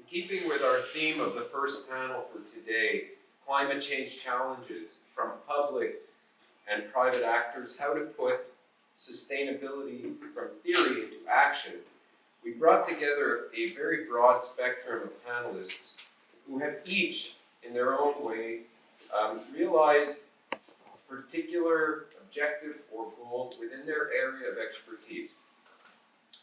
keeping with our theme of the first panel for today, climate change challenges from public and private actors, how to put sustainability from theory into action, we brought together a very broad spectrum of panelists who have each, in their own way, realized a particular objective or goal within their area of expertise.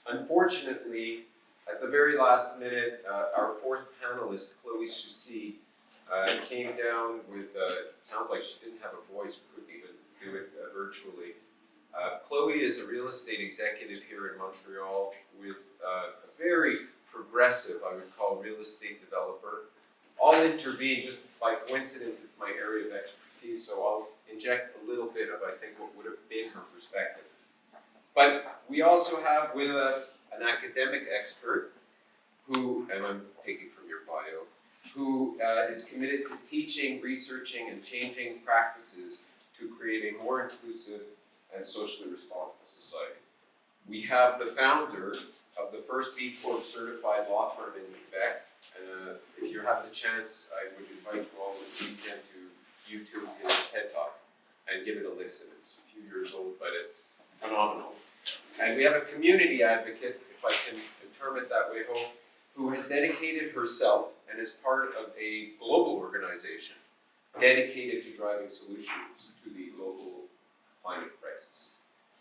Unfortunately, at the very last minute, our fourth panelist, Chloe Soucy, came down with, sounds like she didn't have a voice, couldn't even do it virtually. Chloe is a real estate executive here in Montreal with a very progressive, I would call, real estate developer. I'll intervene just by coincidence, it's my area of expertise, so I'll inject a little bit of, I think, what would have been her perspective. But we also have with us an academic expert who, and I'm taking from your bio, who is committed to teaching, researching, and changing practices to create a more inclusive and socially responsible society. We have the founder of the first B Corp certified law firm in Quebec. And if you have the chance, I would invite you all this weekend to YouTube his TED Talk and give it a listen. It's a few years old, but it's phenomenal. And we have a community advocate, if I can term it that way, who has dedicated herself and is part of a global organization dedicated to driving solutions to the global climate crisis.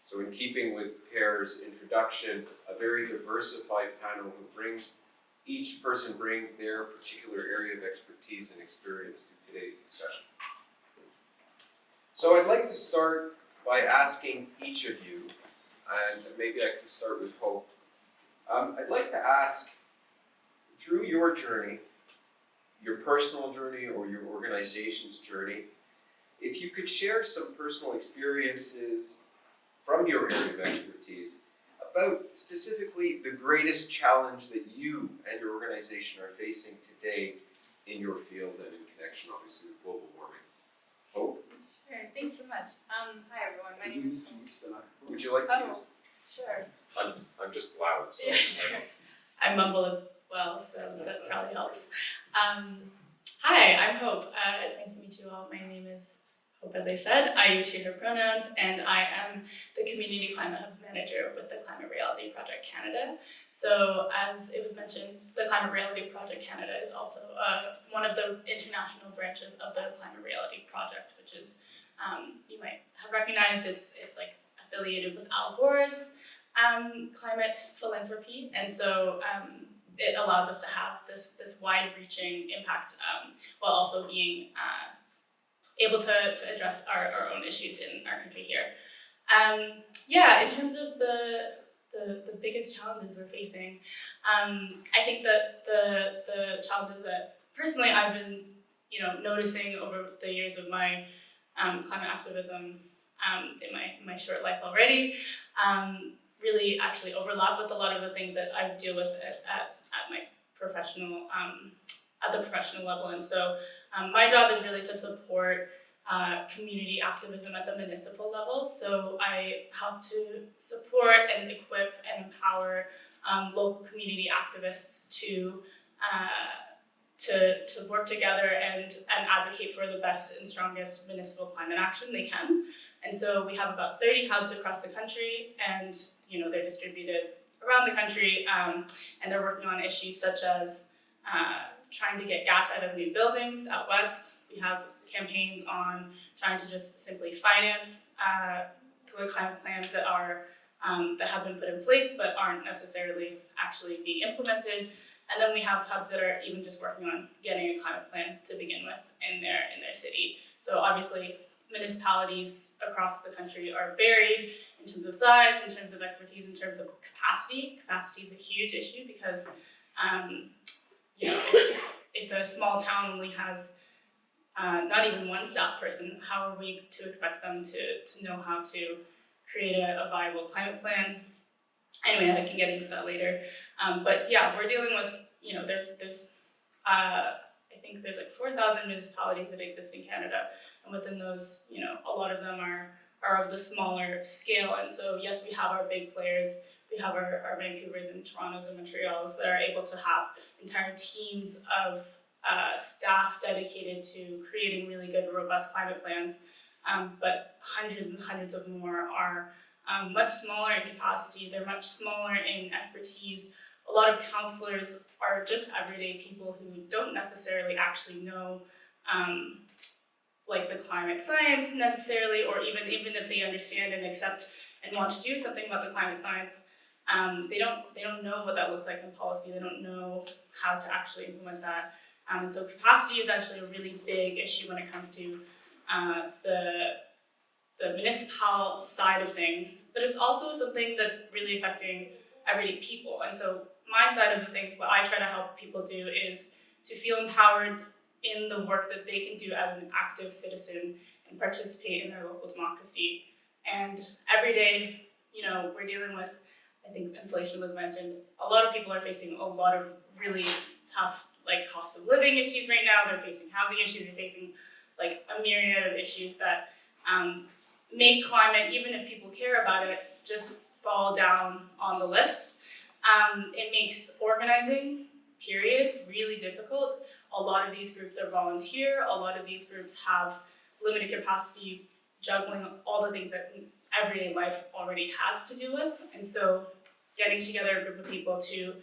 So in keeping with Per's introduction, a very diversified panel each person brings their particular area of expertise and experience to today's discussion. So I'd like to start by asking each of you, and maybe I can start with Hope. I'd like to ask, through your journey, your personal journey or your organization's journey, if you could share some personal experiences from your area of expertise about specifically the greatest challenge that you and your organization are facing today in your field and in connection, obviously, with global warming. Hope? Sure, thanks so much. Hi everyone, my name is Hope. Would you like to use? Sure. I'm just loud, so. Yeah, sure. I mumble as well, so that probably helps. Hi, I'm Hope. It's nice to meet you all. My name is Hope, as I said. I use she, her pronouns, and I am the Community Climate Hubs Manager with the Climate Reality Project Canada. So as it was mentioned, the Climate Reality Project Canada is also one of the international branches of the Climate Reality Project, which is, you might have recognized, it's like affiliated with Al Gore's climate philanthropy, and so it allows us to have this wide-reaching impact while also being able to address our own issues in our country here. In terms of the biggest challenges we're facing, I think that the challenges that personally I've been noticing over the years of my climate activism in my short life already really actually overlap with a lot of the things that I deal with at my professional at the professional level. And so my job is really to support community activism at the municipal level. So I help to support and equip and empower local community activists to work together and advocate for the best and strongest municipal climate action they can. And so we have about 30 hubs across the country, and they're distributed around the country, and they're working on issues such as trying to get gas out of new buildings out west. We have campaigns on trying to just simply finance the climate plans that have been put in place but aren't necessarily actually being implemented. And then we have hubs that are even just working on getting a climate plan to begin with in their city. So obviously municipalities across the country are varied in terms of size, in terms of expertise, in terms of capacity. Capacity is a huge issue because if a small town only has not even one staff person, how are we to expect them to know how to create a viable climate plan? Anyway, I can get into that later. But yeah, we're dealing with, there's I think there's like 4,000 municipalities that exist in Canada, and within those, a lot of them are of the smaller scale. And so yes, we have our big players. We we have our Vancouvers and Torontos and Montreals that are able to have entire teams of staff dedicated to creating really good, robust climate plans. But hundreds and hundreds of more are much smaller in capacity. They're much smaller in expertise. A lot of counselors are just everyday people who don't necessarily actually know like the climate science necessarily, or even if they understand and accept and want to do something about the climate science, they don't know what that looks like in policy. They don't know how to actually implement that. And so capacity is actually a really big issue when it comes to the municipal side of things, but it's also something that's really affecting everyday people. And so my side of the things, what I try to help people do is to feel empowered in the work that they can do as an active citizen and participate in their local democracy. And every day, we're dealing with, I think inflation was mentioned, a lot of people are facing a lot of really tough cost of living issues right now. They're facing housing issues, they're facing a myriad of issues that make climate, even if people care about it, just fall down on the list. It makes organizing, period, really difficult. A lot of these groups are volunteer. A lot of these groups have limited capacity, juggling all the things that everyday life already has to do with. And so getting together a group of people to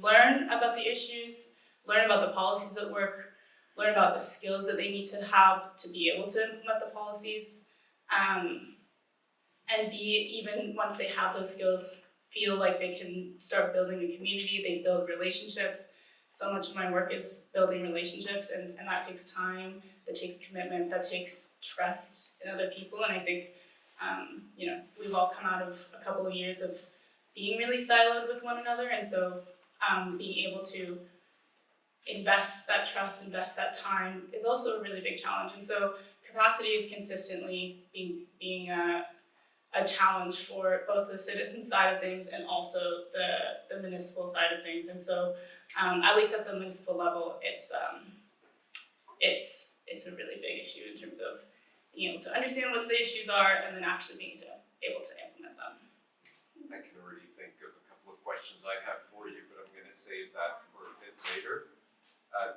learn about the issues, learn about the policies that work, learn about the skills that they need to have to be able to implement the policies, and even once they have those skills, feel like they can start building a community, they build relationships. So much of my work is building relationships, and that takes time, that takes commitment, that takes trust in other people. And I think, we've all come out of a couple of years of being really siloed with one another, and so being able to invest that trust, invest that time is also a really big challenge. And so capacity is consistently being a challenge for both the citizen side of things and also the municipal side of things. And so at least at the municipal level, it's a really big issue in terms of being able to understand what the issues are and then actually being able to implement them. I can already think of a couple of questions I have for you, but I'm going to save that for a bit later.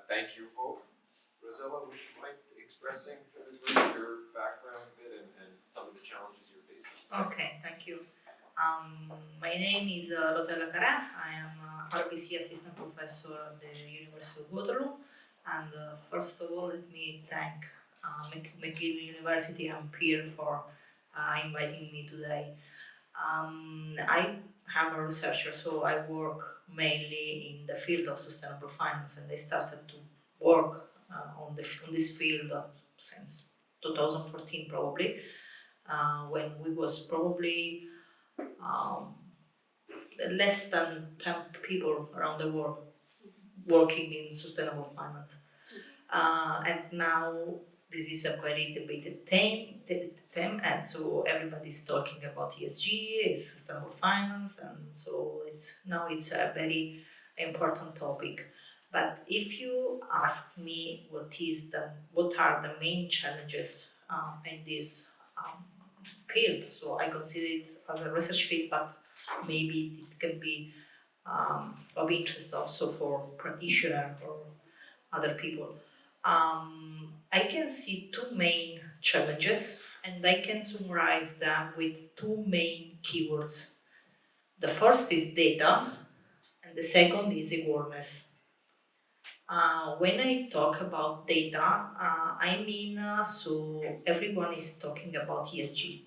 Thank you, Hope. Rosella, would you mind expressing for the group your background a bit and some of the challenges you're facing? Okay, thank you. My name is Rosella Carà. I am RBC Assistant Professor at the University of Waterloo. And first of all, let me thank McGill University and Peer for inviting me today. I am a researcher, so I work mainly in the field of sustainable finance, and I started to work on this field since 2014 probably, when we was probably less than 10 people around the world working in sustainable finance. And now this is a very debated theme, and so everybody's talking about ESG, sustainable finance, and so it's a very important topic. But if you ask me what are the main challenges in this field, so I consider it as a research field, but maybe it can be of interest also for practitioners or other people. I can see two main challenges, and I can summarize them with two main keywords. The first is data, and the second is awareness. When I talk about data, I mean, so everyone is talking about ESG.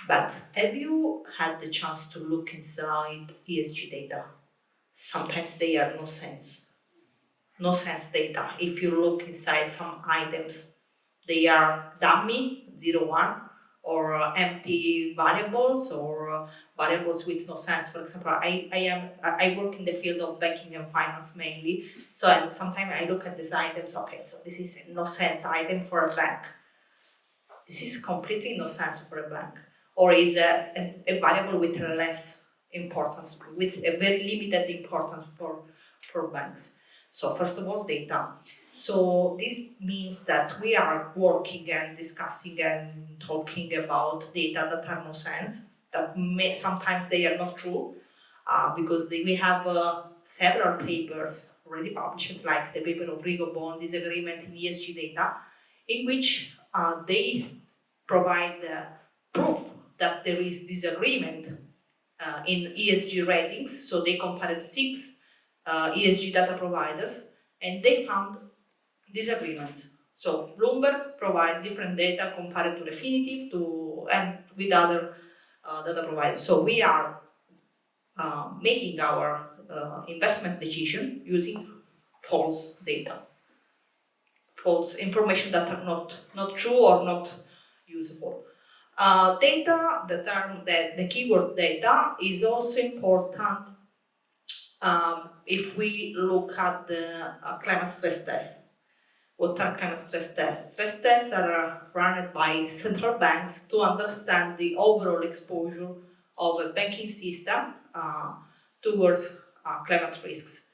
But have you had the chance to look inside ESG data? Sometimes they are no sense data. If you look inside some items, they are dummy, 0, 1, or empty variables, or variables with no sense. For example, I work in the field of banking and finance mainly, so sometimes I look at these items, okay, so this is a no sense item for a bank. This is completely no sense for a bank. Or is a variable with less importance, with a very limited importance for banks. So first of all, data. So this means that we are working and discussing and talking about data that are no sense. that sometimes they are not true, because we have several papers already published, like the paper of Rigo Bond disagreement in ESG data, in which they provide proof that there is disagreement in ESG ratings. So they compared 6 ESG data providers, and they found disagreements. So Bloomberg provide different data compared to Refinitiv and with other data providers. So we are making our investment decision using false data, false information that are not true or not usable. Data, the keyword data is also important if we look at the climate stress test. What are climate stress tests? Stress tests are run by central banks to understand the overall exposure of a banking system towards climate risks.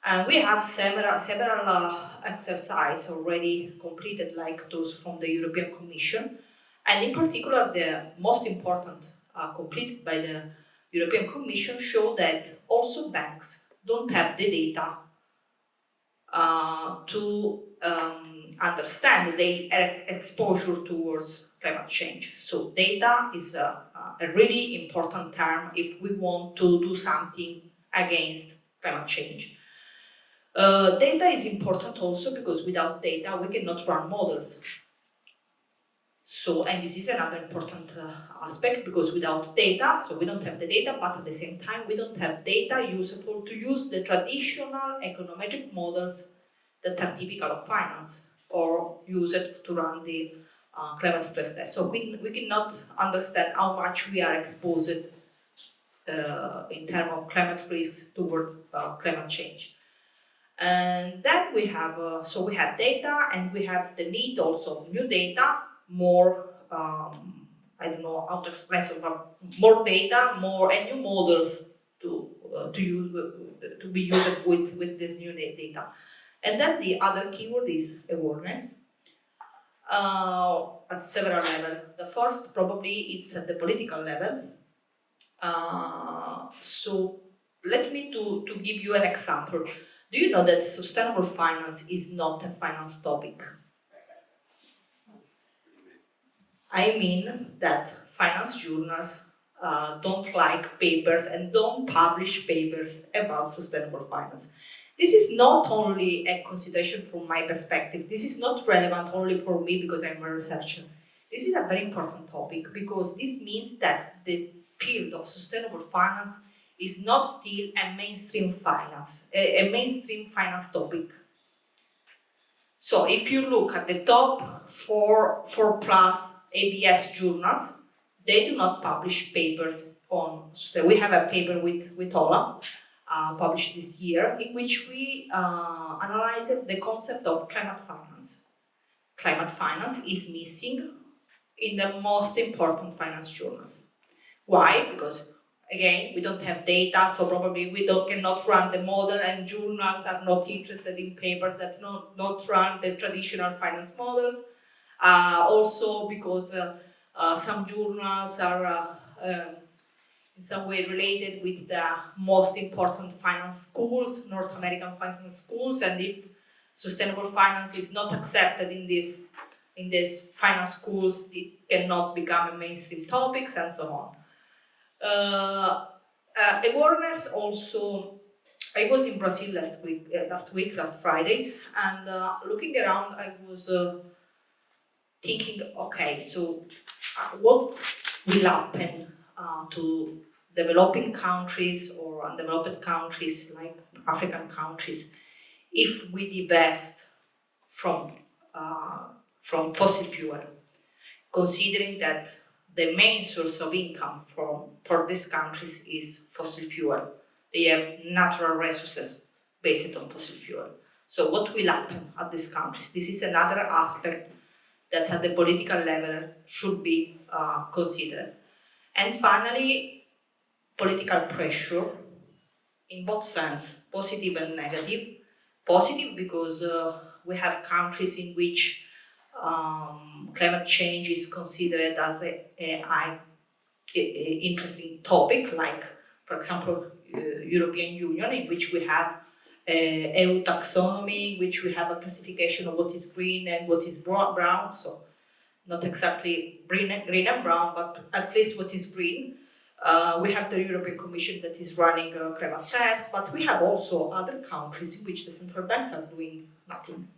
And we have several exercises already completed, like those from the European Commission. And in particular, the most important completed by the European Commission show that also banks don't have the data to understand their exposure towards climate change. So data is a really important term if we want to do something against climate change. Data is important also because without data we cannot run models. So, and this is another important aspect, because without data, so we don't have the data, but at the same time we don't have data useful to use the traditional econometric models that are typical of finance or use it to run the climate stress test. So we cannot understand how much we are exposed in terms of climate risks toward climate change. And then we have, so we have data, and we have the need also of new data, more, I don't know how to express it, but more data, more and new models to use, to be used with this new data. And then the other keyword is awareness at several levels. The first probably it's at the political level. So let me to give you an example. Do you know that sustainable finance is not a finance topic? I mean that finance journals don't like papers and don't publish papers about sustainable finance. This is not only a consideration from my perspective. This is not relevant only for me because I'm a researcher. This is a very important topic because this means that the field of sustainable finance is not still a mainstream finance topic. So if you look at the top 4 plus ABS journals, they do not publish papers on sustainability. We have a paper with Olaf, published this year, in which we analyzed the concept of climate finance. Climate finance is missing in the most important finance journals. Why? Because again, we don't have data, so probably we cannot run the model, and journals are not interested in papers that not run the traditional finance models. Also because some journals are in some way related with the most important finance schools, North American finance schools, and if sustainable finance is not accepted in these finance schools, it cannot become a mainstream topics and so on. Awareness also. I was in Brazil last Friday, and looking around, I was thinking, okay, so what will happen to developing countries or undeveloped countries like African countries if we divest from fossil fuel, considering that the main source of income for these countries is fossil fuel. They have natural resources based on fossil fuel. So what will happen at these countries? This is another aspect that at the political level should be considered. And finally, political pressure in both sense, positive and negative. Positive because we have countries in which climate change is considered as a high interesting topic, like, for example, European Union, in which we have EU taxonomy, in which we have a classification of what is green and what is brown, so not exactly green and brown, but at least what is green. We have the European Commission that is running a climate test, but we have also other countries in which the central banks are doing nothing.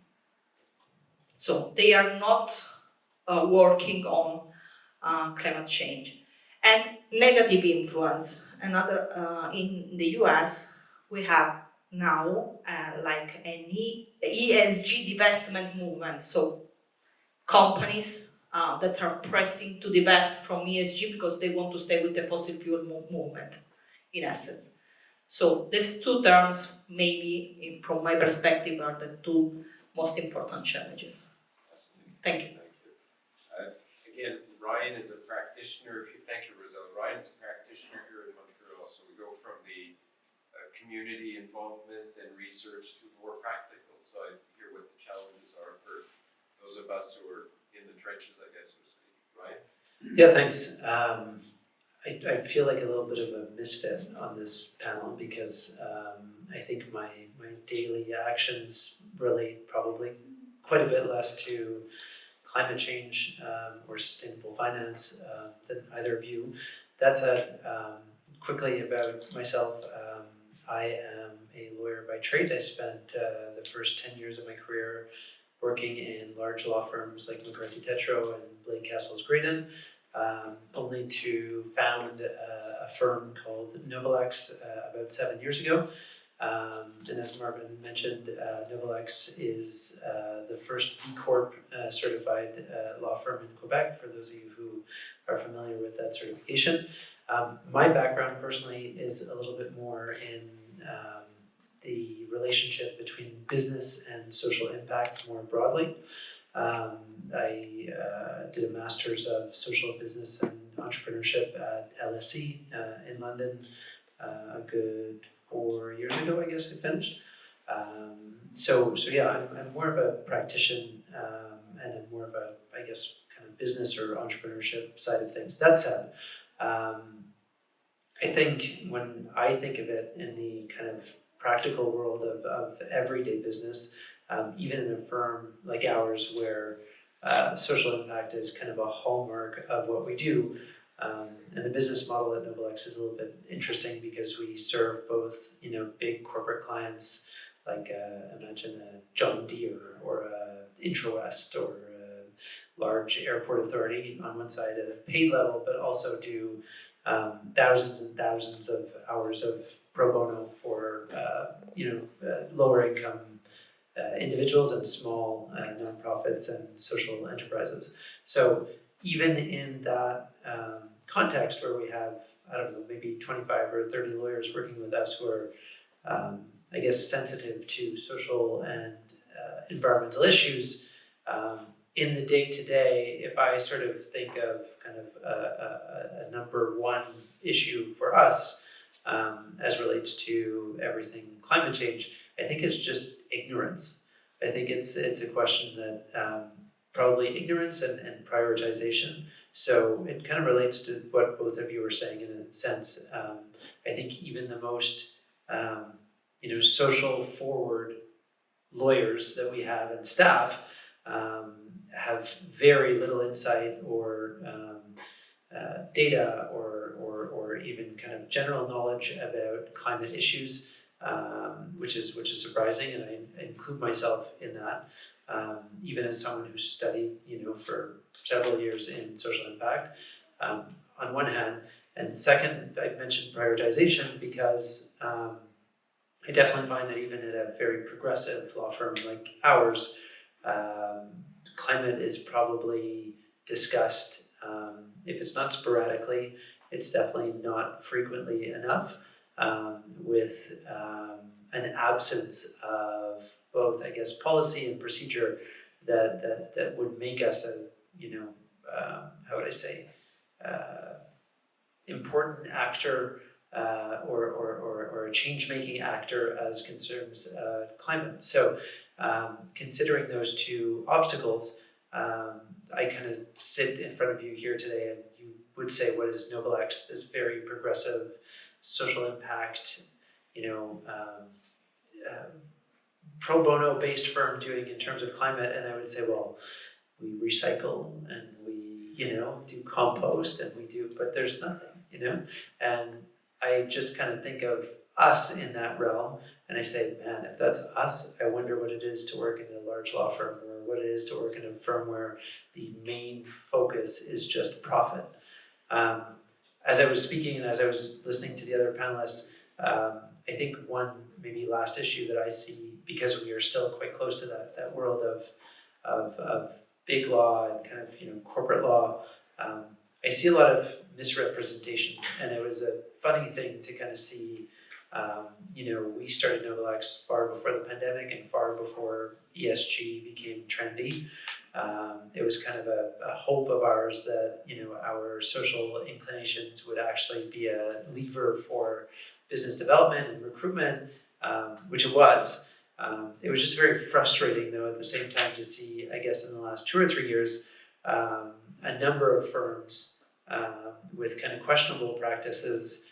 So they are not working on climate change. And negative influence. Another, in the US, we have now like an ESG divestment movement. So companies that are pressing to divest from ESG because they want to stay with the fossil fuel movement, in essence. So these two terms, maybe from my perspective, are the two most important challenges. Thank you. Again, Ryan is a practitioner. Thank you, Rosella. Ryan's a practitioner here in Montreal. So we go from the community involvement and research to more practical side. Hear what the challenges are for those of us who are in the trenches, I guess, so to speak. Ryan? Yeah, thanks. I feel like a little bit of a misfit on this panel because I think my daily actions relate probably quite a bit less to climate change or sustainable finance than either of you. That said, quickly about myself, I am a lawyer by trade. I spent the first 10 years of my career working in large law firms like McCarthy Tétrault and Blake Castles Graydon, only to found a firm called Novalex about 7 years ago. And as Marvin mentioned, Novalex is the first B Corp certified law firm in Quebec, for those of you who are familiar with that certification. My background personally is a little bit more in the relationship between business and social impact more broadly. I did a master's of social business and entrepreneurship at LSE in London a good 4 years ago, I guess I finished. So yeah, I'm more of a practitioner and I'm more of a, I guess, kind of business or entrepreneurship side of things. That said, I think when I think of it in the kind of practical world of everyday business, even in a firm like ours where social impact is kind of a hallmark of what we do, and the business model at Novalex is a little bit interesting because we serve both, big corporate clients like imagine a John Deere or a Intrawest or a large airport authority on one side at a paid level, but also do thousands and thousands of hours of pro bono for lower income individuals and small nonprofits and social enterprises. So even in that context where we have, I don't know, maybe 25 or 30 lawyers working with us who are, I guess, sensitive to social and environmental issues, in the day-to-day, if I sort of think of kind of a number one issue for us as relates to everything climate change, I think it's just ignorance. I think it's a question that probably ignorance and prioritization. So it kind of relates to what both of you were saying in a sense. I think even the most social forward lawyers that we have and staff have very little insight or data or even kind of general knowledge about climate issues, which is surprising, and I include myself in that, even as someone who's studied for several years in social impact, on one hand, and second, I mentioned prioritization because I definitely find that even at a very progressive law firm like ours, climate is probably discussed, if it's not sporadically, it's definitely not frequently enough, with an absence of both, I guess, policy and procedure that would make us a, how would I say, important actor or a change-making actor as concerns climate. So considering those two obstacles, I kind of sit in front of you here today and you would say, what is Novolex, this very progressive social impact, pro bono based firm doing in terms of climate? And I would say, well, we recycle and we, do compost and we do, but there's nothing, and I just kind of think of us in that realm, and I say, man, if that's us, I wonder what it is to work in a large law firm, or what it is to work in a firm where the main focus is just profit. As I was speaking and as I was listening to the other panelists, I think one maybe last issue that I see, because we are still quite close to that world of big law and kind of corporate law, I see a lot of misrepresentation, and it was a funny thing to kind of see. We started Novolex far before the pandemic and far before ESG became trendy. It was kind of a hope of ours that our social inclinations would actually be a lever for business development and recruitment, which it was. It was just very frustrating, though, at the same time to see, I guess, in the last 2 or 3 years, a number of firms with kind of questionable practices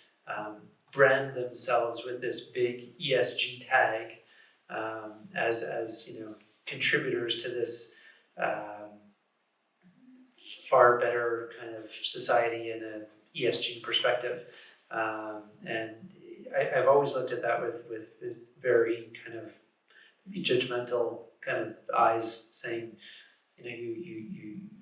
brand themselves with this big ESG tag as contributors to this far better kind of society in an ESG perspective. And I've always looked at that with very kind of judgmental kind of eyes, saying,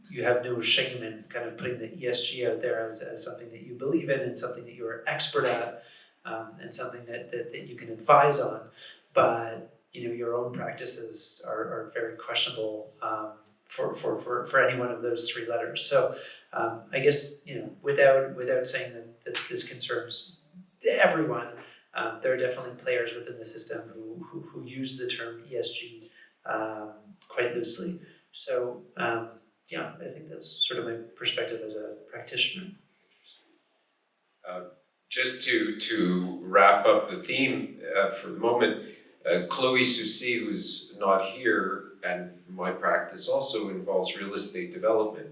you have no shame in kind of putting the ESG out there as something that you believe in and something that you're expert at, and something that you can advise on, but your own practices are very questionable for any one of those 3 letters. So I guess without saying that this concerns everyone, there are definitely players within the system who use the term ESG quite loosely. So I think that's sort of my perspective as a practitioner. Just to wrap up the theme for the moment, Chloe Soucy, who's not here, and my practice also involves real estate development.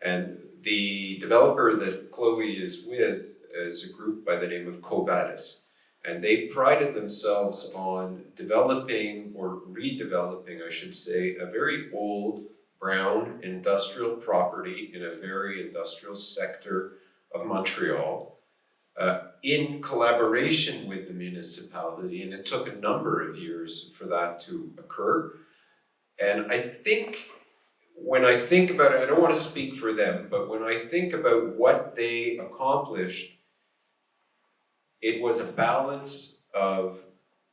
And the developer that Chloe is with is a group by the name of Covadis. And they prided themselves on developing, or redeveloping, I should say, a very old brown industrial property in a very industrial sector of Montreal, in collaboration with the municipality, and it took a number of years for that to occur. And I think, when I think about it, I don't want to speak for them, but when I think about what they accomplished, it was a balance of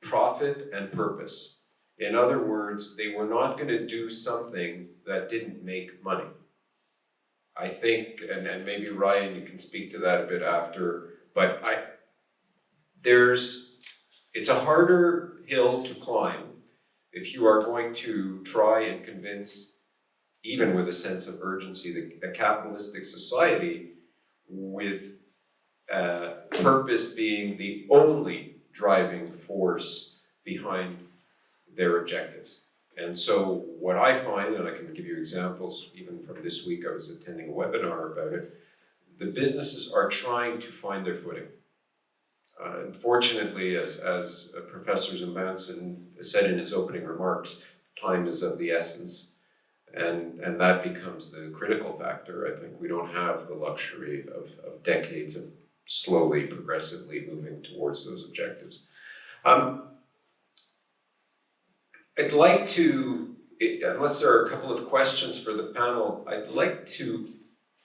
profit and purpose. In other words, they were not going to do something that didn't make money. I think, and maybe Ryan, you can speak to that a bit after, but it's a harder hill to climb if you are going to try and convince, even with a sense of urgency, a capitalistic society with purpose being the only driving force behind their objectives. And so what I find, and I can give you examples, even from this week, I was attending a webinar about it, the businesses are trying to find their footing. Unfortunately, as Professor Zimbanson said in his opening remarks, time is of the essence, and that becomes the critical factor. I think we don't have the luxury of decades of slowly, progressively moving towards those objectives. I'd like to, unless there are a couple of questions for the panel, I'd like to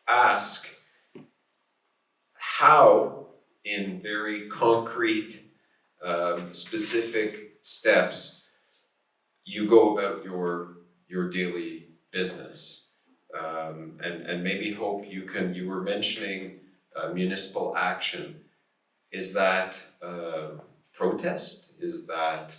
ask how, in very concrete, specific steps, you go about your daily business. And maybe Hope, you were mentioning municipal action. Is that protest? Is that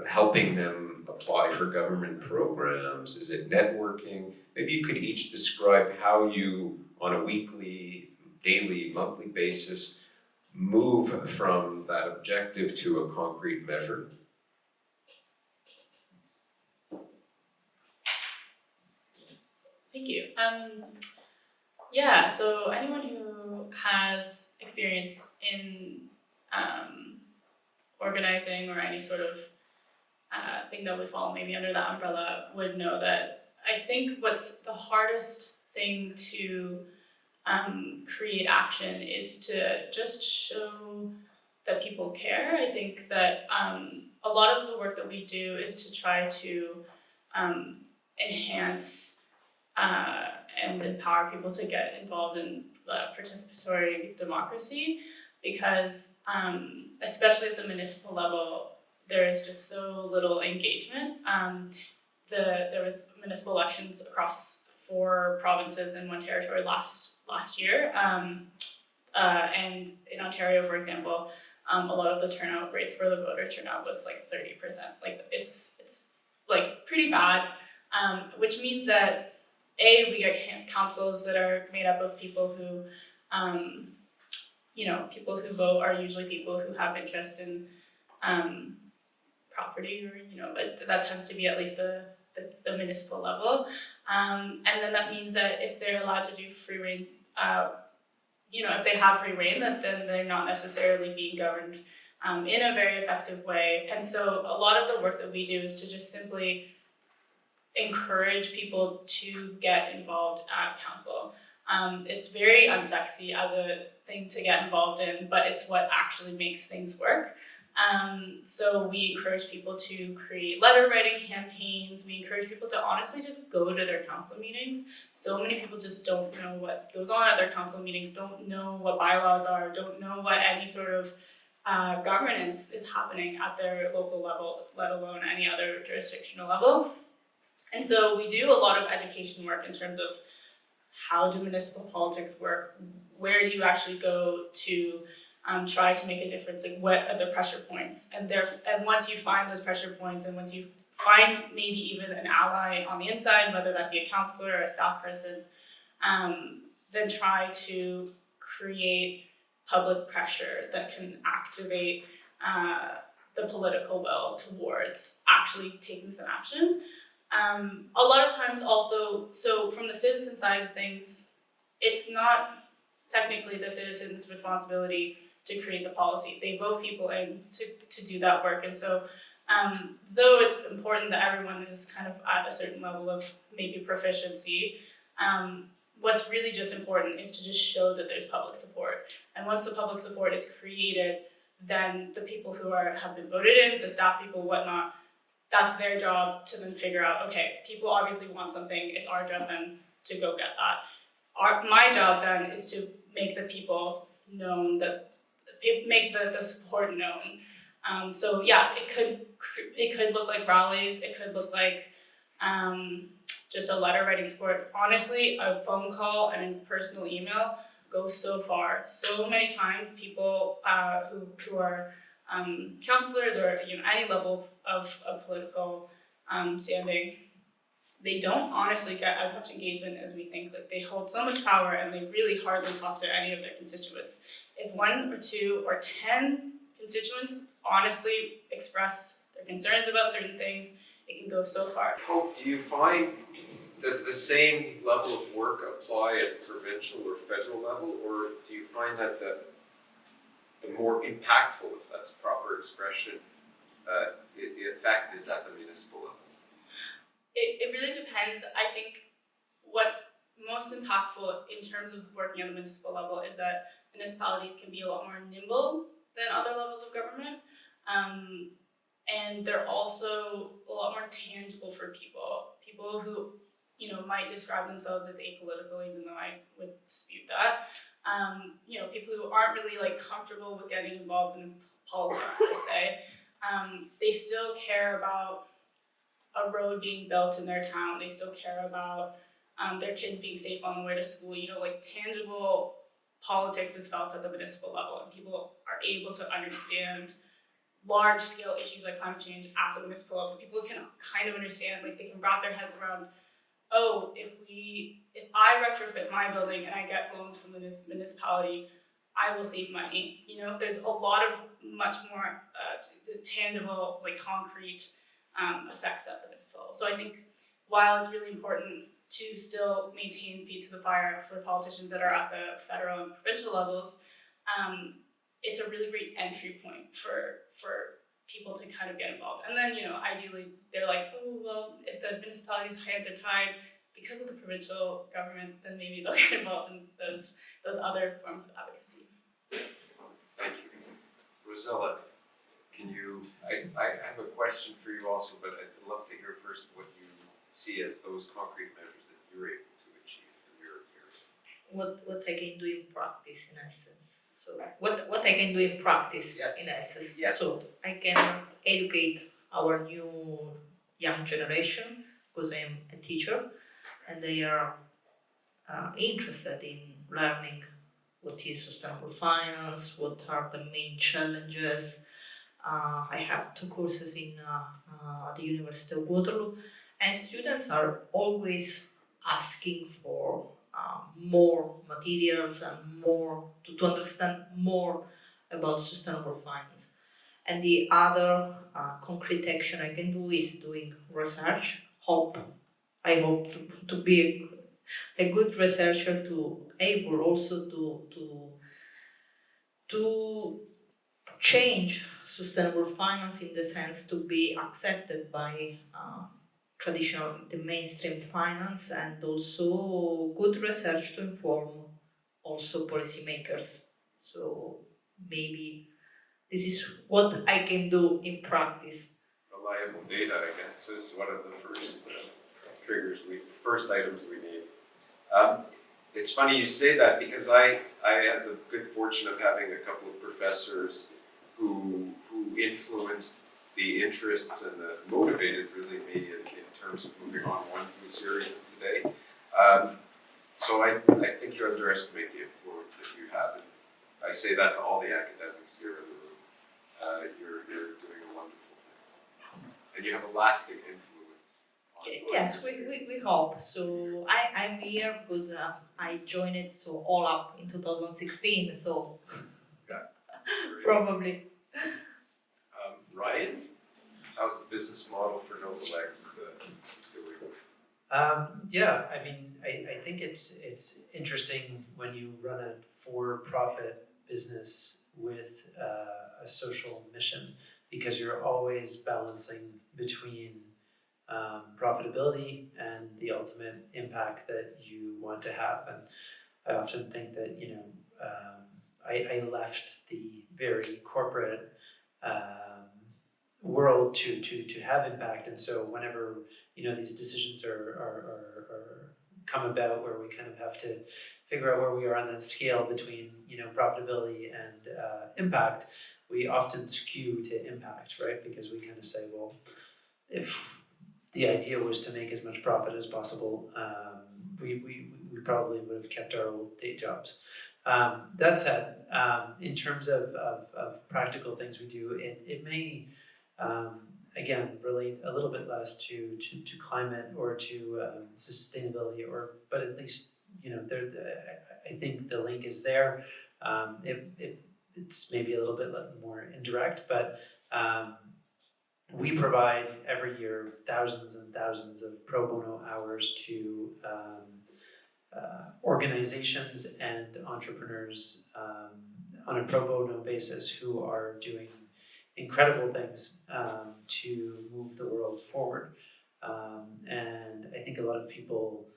helping them apply for government programs? Is it networking? Maybe you could each describe how you, on a weekly, daily, monthly basis, move from that objective to a concrete measure. Thank you. Yeah, so anyone who has experience in organizing or any sort of thing that would fall maybe under that umbrella would know that I think what's the hardest thing to create action is to just show that people care. I think that a lot of the work that we do is to try to enhance and empower people to get involved in participatory democracy because especially at the municipal level, there is just so little engagement. There was municipal elections across 4 provinces and 1 territory last year, and in Ontario, for example, a lot of the turnout rates for the voter turnout was like 30%. Like it's like pretty bad, which means that we get councils that are made up of people who, people who vote are usually people who have interest in property or, but that tends to be at least the municipal level. And then that means that if they're allowed to do free reign, if they have free reign, that then they're not necessarily being governed in a very effective way. And so a lot of the work that we do is to just simply encourage people to get involved at council. It's very unsexy as a thing to get involved in, but it's what actually makes things work. So we encourage people to create letter writing campaigns. We encourage people to honestly just go to their council meetings. So many people just don't know what goes on at their council meetings, don't know what bylaws are, don't know what any sort of governance is happening at their local level, let alone any other jurisdictional level. And so we do a lot of education work in terms of how do municipal politics work, where do you actually go to try to make a difference, like what are the pressure points, and once you find those pressure points and once you find maybe even an ally on the inside, whether that be a councillor or a staff person, then try to create public pressure that can activate the political will towards actually taking some action. A lot of times also, so from the citizen side of things, it's not technically the citizen's responsibility to create the policy. They vote people in to do that work. And so though it's important that everyone is kind of at a certain level of maybe proficiency, what's really just important is to just show that there's public support. And once the public support is created, then the people who have been voted in, the staff people, whatnot, that's their job to then figure out, okay, people obviously want something, it's our job then to go get that. My job then is to make the people known, make the support known. So yeah, it could look like rallies, it could look like just a letter writing support. Honestly, a phone call and a personal email go so far. So many times people who are councillors or any level of political standing, they don't honestly get as much engagement as we think. Like they hold so much power and they really hardly talk to any of their constituents. If 1 or 2 or 10 constituents honestly express their concerns about certain things, it can go so far. Hope, do you find, does the same level of work apply at the provincial or federal level, or do you find that the more impactful, if that's a proper expression, the effect is at the municipal level? It really depends. I think what's most impactful in terms of working at the municipal level is that municipalities can be a lot more nimble than other levels of government. And they're also a lot more tangible for people. People who, might describe themselves as apolitical, even though I would dispute that. People who aren't really comfortable with getting involved in politics, let's say, they still care about a road being built in their town. They still care about their kids being safe on the way to school. Tangible politics is felt at the municipal level, and people are able to understand large-scale issues like climate change at the municipal level. People can kind of understand, they can wrap their heads around, oh, if I retrofit my building and I get loans from the municipality, I will save money. There's a lot of much more tangible, concrete effects at the municipal level. So I think while it's really important to still maintain feet to the fire for politicians that are at the federal and provincial levels, it's a really great entry point for people to kind of get involved. And then, ideally, they're like, oh, well, if the municipalities' hands are tied because of the provincial government, then maybe they'll get involved in those other forms of advocacy. Thank you. Rosella, I have a question for you also, but I'd love to hear first what you see as those concrete measures that you're able to achieve in your area. What I can do in practice, in essence. So what I can do in practice, Yes. in essence. Yes. So I can educate our new young generation because I'm a teacher, and they are interested in learning what is sustainable finance, what are the main challenges. I have 2 courses in the University of Waterloo, and students are always asking for more materials and more to understand more about sustainable finance. And the other concrete action I can do is doing research. I hope to be a good researcher, to able also to change sustainable finance in the sense to be accepted by the mainstream finance, and also good research to inform also policymakers. So maybe this is what I can do in practice. Reliable data, I guess, is one of the first first items we need. It's funny you say that because I had the good fortune of having a couple of professors who influenced the interests and motivated really me in terms of moving on. One who's here even today. So I think you underestimate the influence that you have, and I say that to all the academics here in the room. You're doing a wonderful thing, and you have a lasting influence. Yes, we hope. So I'm here because I joined it Olaf in 2016. So probably. Ryan, how's the business model for Novalex doing? Yeah, I mean, I think it's interesting when you run a for-profit business with a social mission, because you're always balancing between profitability and the ultimate impact that you want to have. And I often think that, I left the very corporate world to have impact, and so whenever these decisions are come about, where we kind of have to figure out where we are on that scale between profitability and impact, we often skew to impact, right? Because we kind of say, well, if the idea was to make as much profit as possible, we probably would have kept our old day jobs. That said, in terms of practical things we do, it may again relate a little bit less to climate or to sustainability, but at least I think the link is there. It's maybe a little bit more indirect, but we provide every year thousands and thousands of pro bono hours to organizations and entrepreneurs on a pro bono basis who are doing incredible things to move the world forward. And I think a lot of people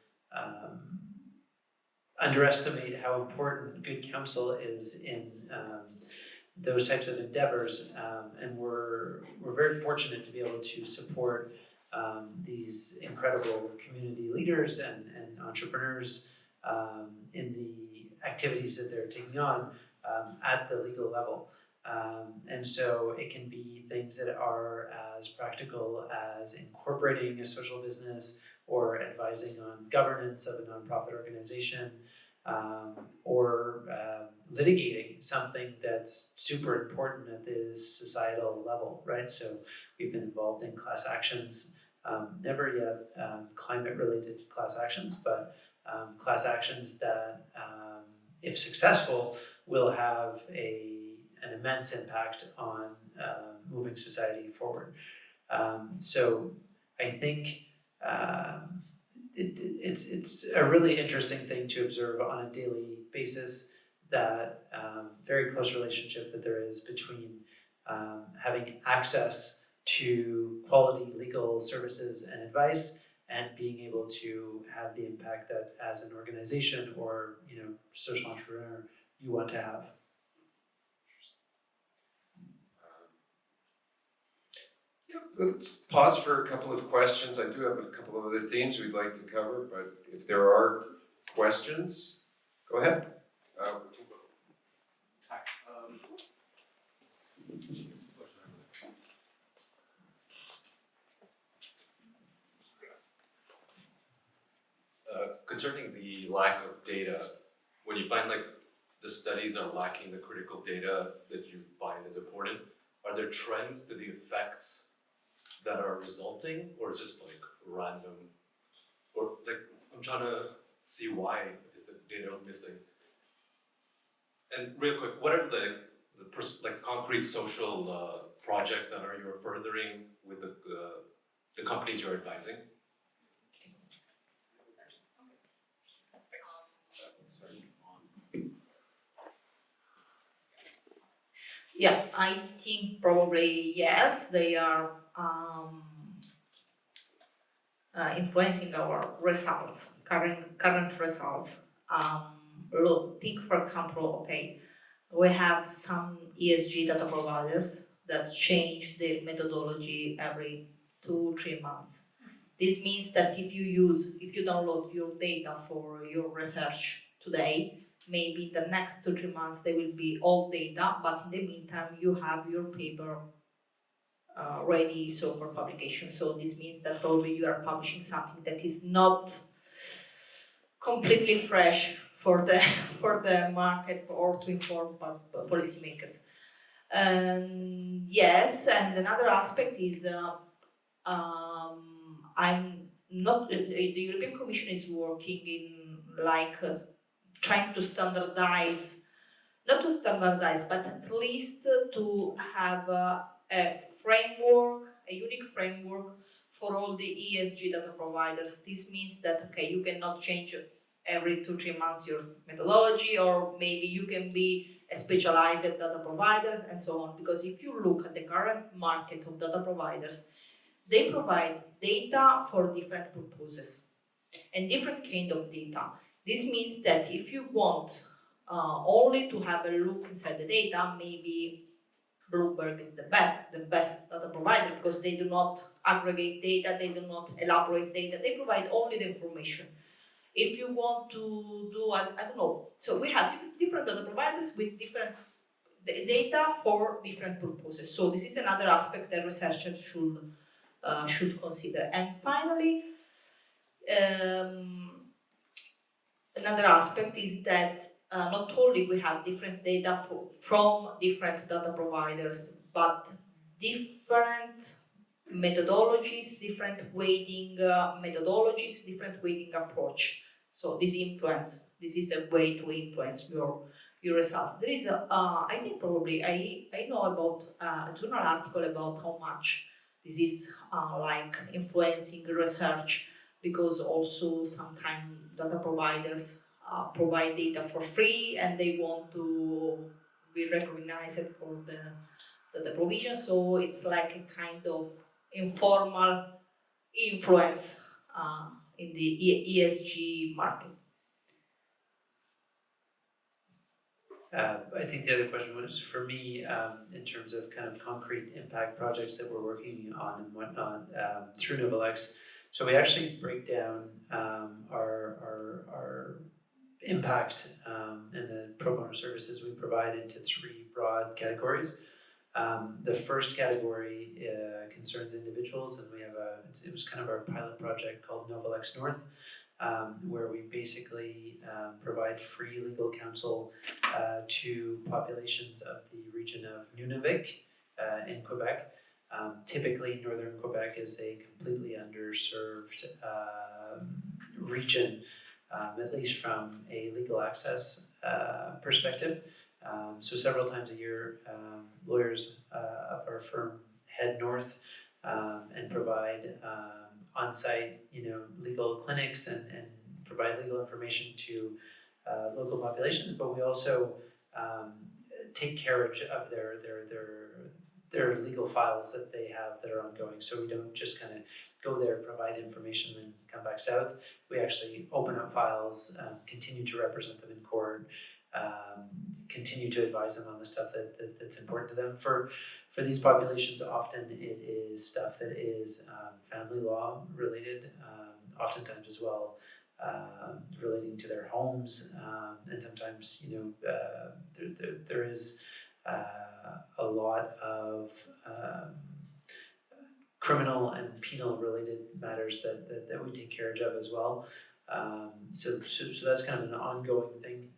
underestimate how important good counsel is in those types of endeavors, and we're very fortunate to be able to support these incredible community leaders and entrepreneurs in the activities that they're taking on at the legal level. And so it can be things that are as practical as incorporating a social business or advising on governance of a nonprofit organization, or litigating something that's super important at this societal level, right? So we've been involved in class actions, never yet climate-related class actions, but class actions that, if successful, will have an immense impact on moving society forward. So I think it's a really interesting thing to observe on a daily basis, that very close relationship that there is between having access to quality legal services and advice and being able to have the impact that as an organization or social entrepreneur you want to have. Let's pause for a couple of questions. I do have a couple of other themes we'd like to cover, but if there are questions, go ahead. Hi. Concerning the lack of data, when you find like the studies are lacking the critical data that you find is important, are there trends to the effects that are resulting, or just like random, or like I'm trying to see why is the data missing? And real quick, what are the like concrete social projects that you're furthering with the companies you're advising? Yeah, I think probably yes, they are influencing our results, current results. Look, think for example, okay, we have some ESG data providers that change their methodology every 2-3 months. This means that if you download your data for your research today, maybe in the next 2-3 months they will be old data, but in the meantime you have your paper ready for publication. So this means that probably you are publishing something that is not completely fresh for the market or to inform policymakers. Yes, and another aspect is I'm not. The European Commission is working in trying to standardize, not to standardize, but at least to have a framework, a unique framework for all the ESG data providers. This means that you cannot change every 2-3 months your methodology, or maybe you can be a specialized data providers and so on. Because if you look at the current market of data providers, they provide data for different purposes and different kind of data. This means that if you want only to have a look inside the data, maybe Bloomberg is the best data provider, because they do not aggregate data, they do not elaborate data, they provide only the information. If you want to do, I don't know, so we have different data providers with different data for different purposes. So this is another aspect that researchers should consider. And finally, another aspect is that not only we have different data from different data providers, but different methodologies, different weighting methodologies, different weighting approach. So this is a way to influence your result. There is I think probably I know about a journal article about how much this is like influencing research, because also sometimes data providers provide data for free and they want to be recognized for the provision. So it's like a kind of informal influence in the ESG market. I think the other question was for me, in terms of kind of concrete impact projects that we're working on and whatnot through NovaLex. So we actually break down our impact and the pro bono services we provide into 3 broad categories. The first category concerns individuals, and we have it was kind of our pilot project called NovaLex North, where we basically provide free legal counsel to populations of the region of Nunavik in Quebec. Typically, northern Quebec is a completely underserved region, at least from a legal access perspective. So several times a year, lawyers of our firm head north and provide on-site, legal clinics and provide legal information to local populations, but we also take carriage of their legal files that they have that are ongoing. So we don't just kind of go there, provide information, and come back south. We actually open up files, continue to represent them in court, continue to advise them on the stuff that's important to them. For these populations, often it is stuff that is family law related, oftentimes as well, relating to their homes, and sometimes there is a lot of criminal and penal related matters that we take care of as well. So that's kind of an ongoing thing.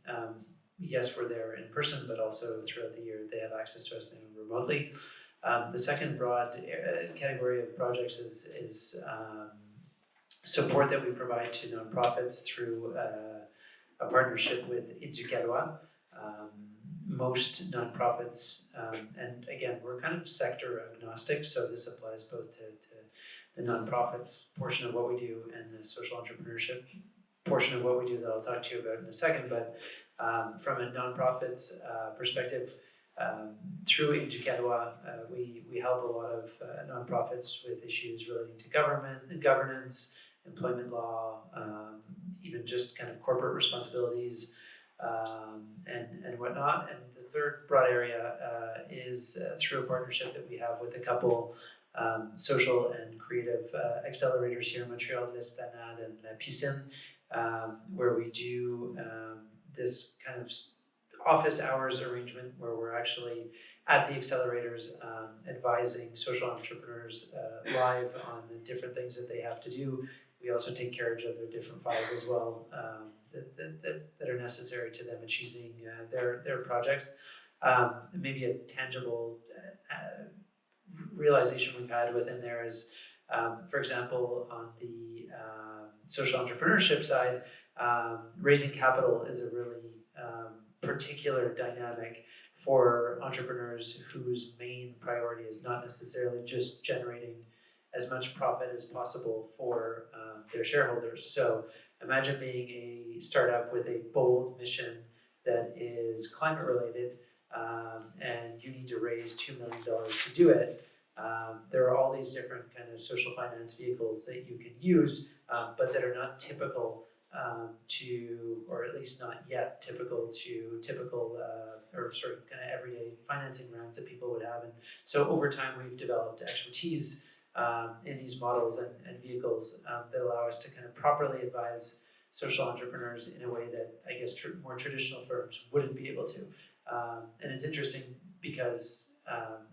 Yes, we're there in person, but also throughout the year they have access to us now remotely. The second broad category of projects is support that we provide to nonprofits through a partnership with Educadua. Most nonprofits, and again, we're kind of sector agnostic, so this applies both to the nonprofits portion of what we do and the social entrepreneurship portion of what we do that I'll talk to you about in a second. But from a nonprofits perspective, through Educadua, we help a lot of nonprofits with issues relating to governance, employment law, even just kind of corporate responsibilities, and whatnot. And the third broad area is through a partnership that we have with a couple social and creative accelerators here in Montreal, L'Esplanade and La Piscine, where we do this kind of office hours arrangement where we're actually at the accelerators advising social entrepreneurs live on the different things that they have to do. We also take carriage of their different files as well that are necessary to them achieving their projects. Maybe a tangible realization we've had within there is, for example, on the social entrepreneurship side, raising capital is a really particular dynamic for entrepreneurs whose main priority is not necessarily just generating as much profit as possible for their shareholders. So imagine being a startup with a bold mission that is climate related, and you need to raise $2 million to do it. There are all these different kind of social finance vehicles that you can use, but that are not typical to, or at least not yet typical to or sort of kind of everyday financing rounds that people would have. And so over time we've developed expertise in these models and vehicles that allow us to kind of properly advise social entrepreneurs in a way that I guess more traditional firms wouldn't be able to. And it's interesting because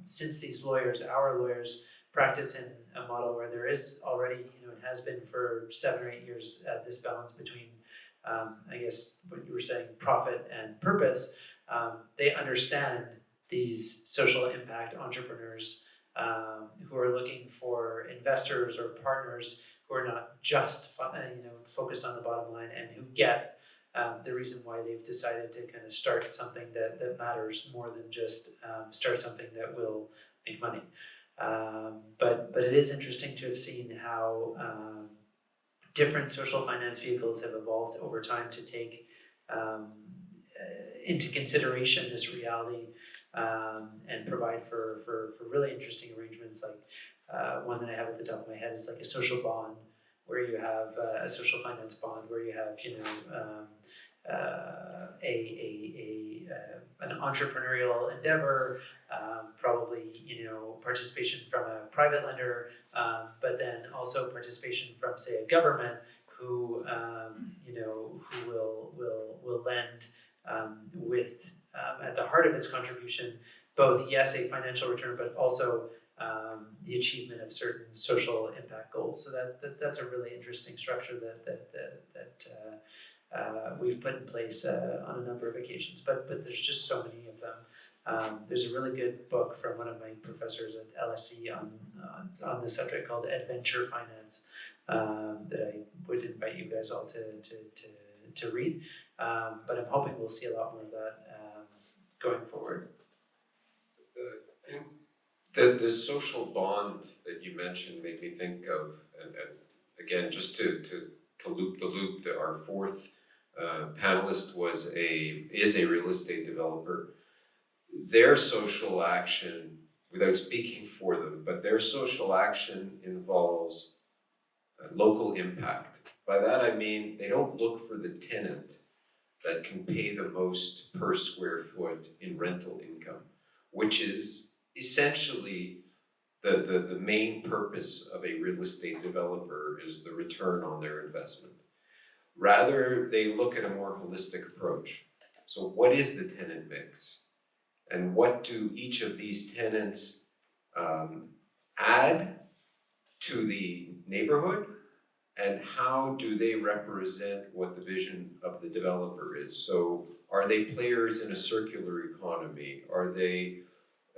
since these our lawyers practice in a model where there is already, it has been for 7 or 8 years, this balance between, I guess what you were saying, profit and purpose, they understand these social impact entrepreneurs who are looking for investors or partners who are not just focused on the bottom line and who get the reason why they've decided to kind of start something that matters more than just start something that will make money. But it is interesting to have seen how different social finance vehicles have evolved over time to take into consideration this reality and provide for really interesting arrangements. Like one that I have at the top of my head is like a social bond, where you have a social finance bond, where you have an entrepreneurial endeavor, probably participation from a private lender, but then also participation from, say, a government who will lend with at the heart of its contribution both, yes, a financial return, but also the achievement of certain social impact goals. So that's a really interesting structure that we've put in place on a number of occasions. But there's just so many of them. There's a really good book from one of my professors at LSE on the subject called Adventure Finance that I would invite you guys all to read. But I'm hoping we'll see a lot more of that going forward. And The social bond that you mentioned made me think of, and again, just to loop the loop, that our fourth panelist is a real estate developer. Their social action, without speaking for them, but their social action involves local impact. By that I mean they don't look for the tenant that can pay the most per square foot in rental income, which is essentially the main purpose of a real estate developer is the return on their investment. Rather, they look at a more holistic approach. So what is the tenant mix? And what do each of these tenants add to the neighborhood? And how do they represent what the vision of the developer is? So are they players in a circular economy? Are they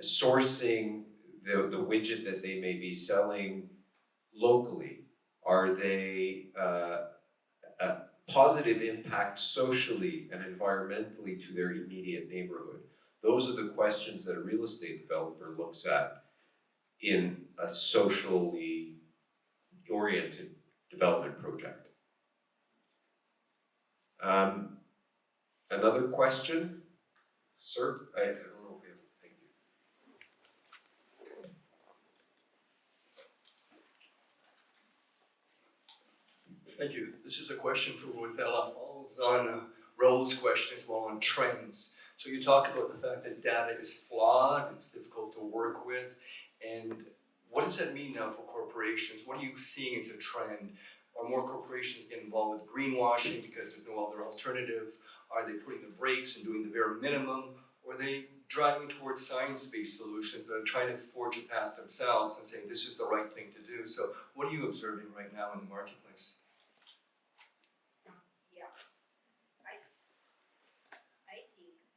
sourcing the widget that they may be selling locally? Are they a positive impact socially and environmentally to their immediate neighborhood? Those are the questions that a real estate developer looks at in a socially oriented development project. Another question? Sir, I don't know if we have, thank you. Thank you. This is a question for Ruthella. Follows on Raul's question as well on trends. So you talk about the fact that data is flawed, it's difficult to work with, and what does that mean now for corporations? What are you seeing as a trend? Are more corporations getting involved with greenwashing because there's no other alternative? Are they putting the brakes and doing the bare minimum? Or are they driving towards science-based solutions that are trying to forge a path themselves and saying this is the right thing to do? So what are you observing right now in the marketplace?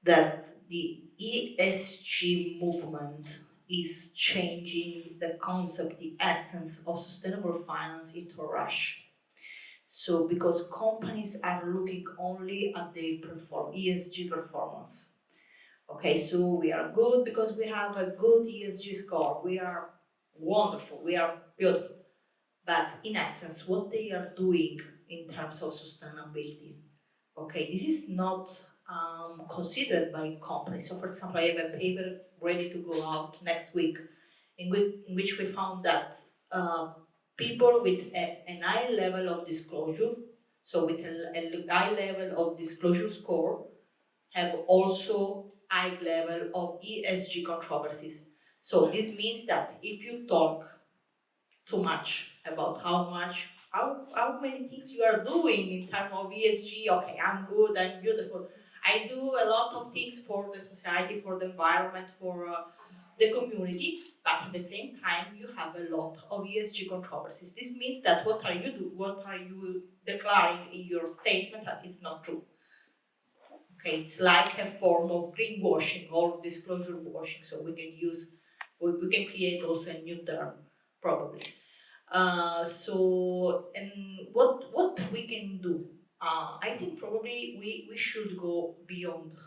That the ESG movement is changing the concept, the essence of sustainable finance into a rush. So because companies are looking only at their ESG performance. Okay, so we are good because we have a good ESG score. We are wonderful, we are beautiful. But in essence, what they are doing in terms of sustainability, okay, this is not considered by companies. So for example, I have a paper ready to go out next week in which we found that people with an high level of disclosure, so with a high level of disclosure score, have also high level of ESG controversies. So this means that if you talk too much about how many things you are doing in terms of ESG. Okay, I'm good, I'm beautiful. I do a lot of things for the society, for the environment, for the community, but at the same time you have a lot of ESG controversies. This means that what are you declaring in your statement that is not true. Okay, it's like a form of greenwashing or disclosure washing. So we can create also a new term probably. And what we can do? I think probably we should go beyond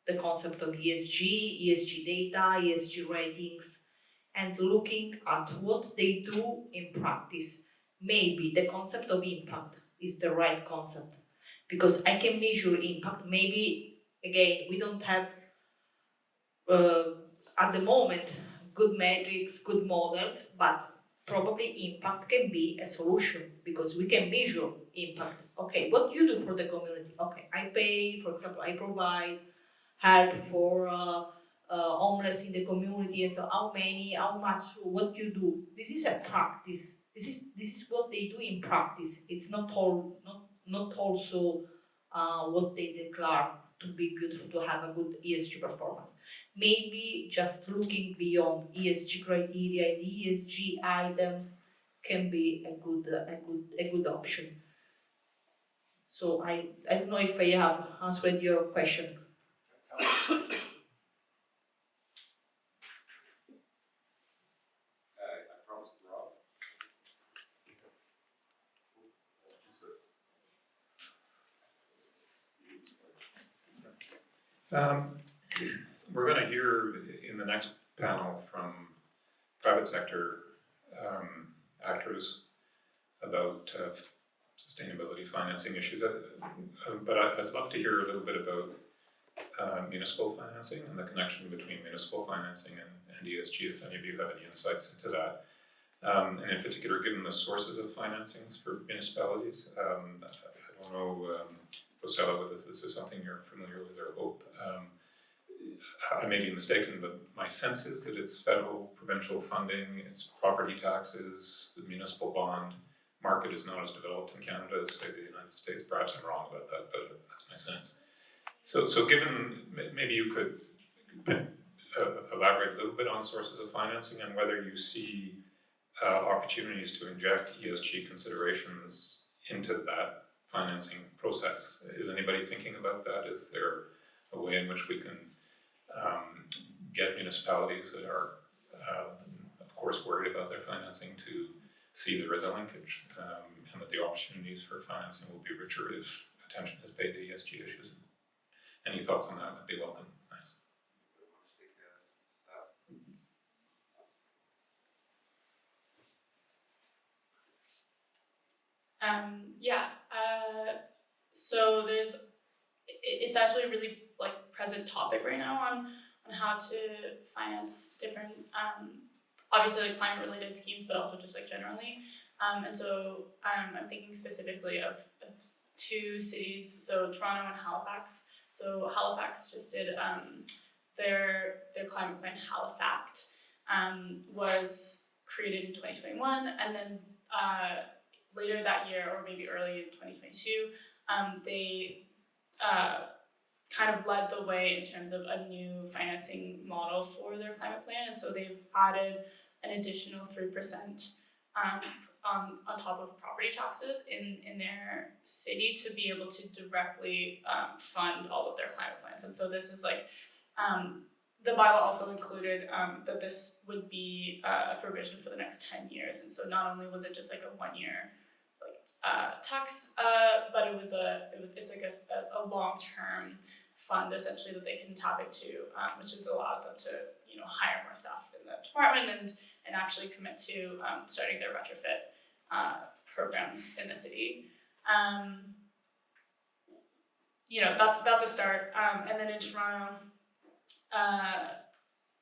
the concept of ESG data, ESG ratings, and looking at what they do in practice. Maybe the concept of impact is the right concept because I can measure impact. Maybe again we don't have at the moment good metrics, good models, but probably impact can be a solution because we can measure impact. Okay, what do you do for the community? Okay, I pay, for example, I provide help for homeless in the community, and so how many, how much, what you do. This is a practice. This is what they do in practice. It's not also what they declare to be beautiful, to have a good ESG performance. Maybe just looking beyond ESG criteria and ESG items can be a good option. So I don't know if I have answered your question. I promised Rob. We're going to hear in the next panel from private sector actors about sustainability financing issues. But I'd love to hear a little bit about municipal financing and the connection between municipal financing and ESG, if any of you have any insights into that. And in particular, given the sources of financings for municipalities, I don't know, Rosella, whether this is something you're familiar with or hope. I may be mistaken, but my sense is that it's federal, provincial funding, it's property taxes, the municipal bond market is not as developed in Canada as, say, the United States. Perhaps I'm wrong about that, but that's my sense. So given, maybe you could elaborate a little bit on sources of financing and whether you see opportunities to inject ESG considerations into that financing process. Is anybody thinking about that? Is there a way in which we can get municipalities that are, of course, worried about their financing to see there is a linkage and that the opportunities for financing will be richer if attention is paid to ESG issues? Any thoughts on that would be welcome. Thanks. So it's actually a really present topic right now on how to finance different obviously climate related schemes, but also just generally. And so I'm thinking specifically of two cities, so Toronto and Halifax. So Halifax just did their climate plan Halifax was created in 2021, and then later that year, or maybe early in 2022, they kind of led the way in terms of a new financing model for their climate plan, and so they've added an additional 3% on top of property taxes in their city to be able to directly fund all of their climate plans. And so this is the bylaw also included that this would be a provision for the next 10 years. And so not only was it just a 1 year tax, but it's a long-term fund essentially that they can tap into, which has allowed them to hire more staff in the department and actually commit to starting their retrofit programs in the city. That's a start. And then in Toronto,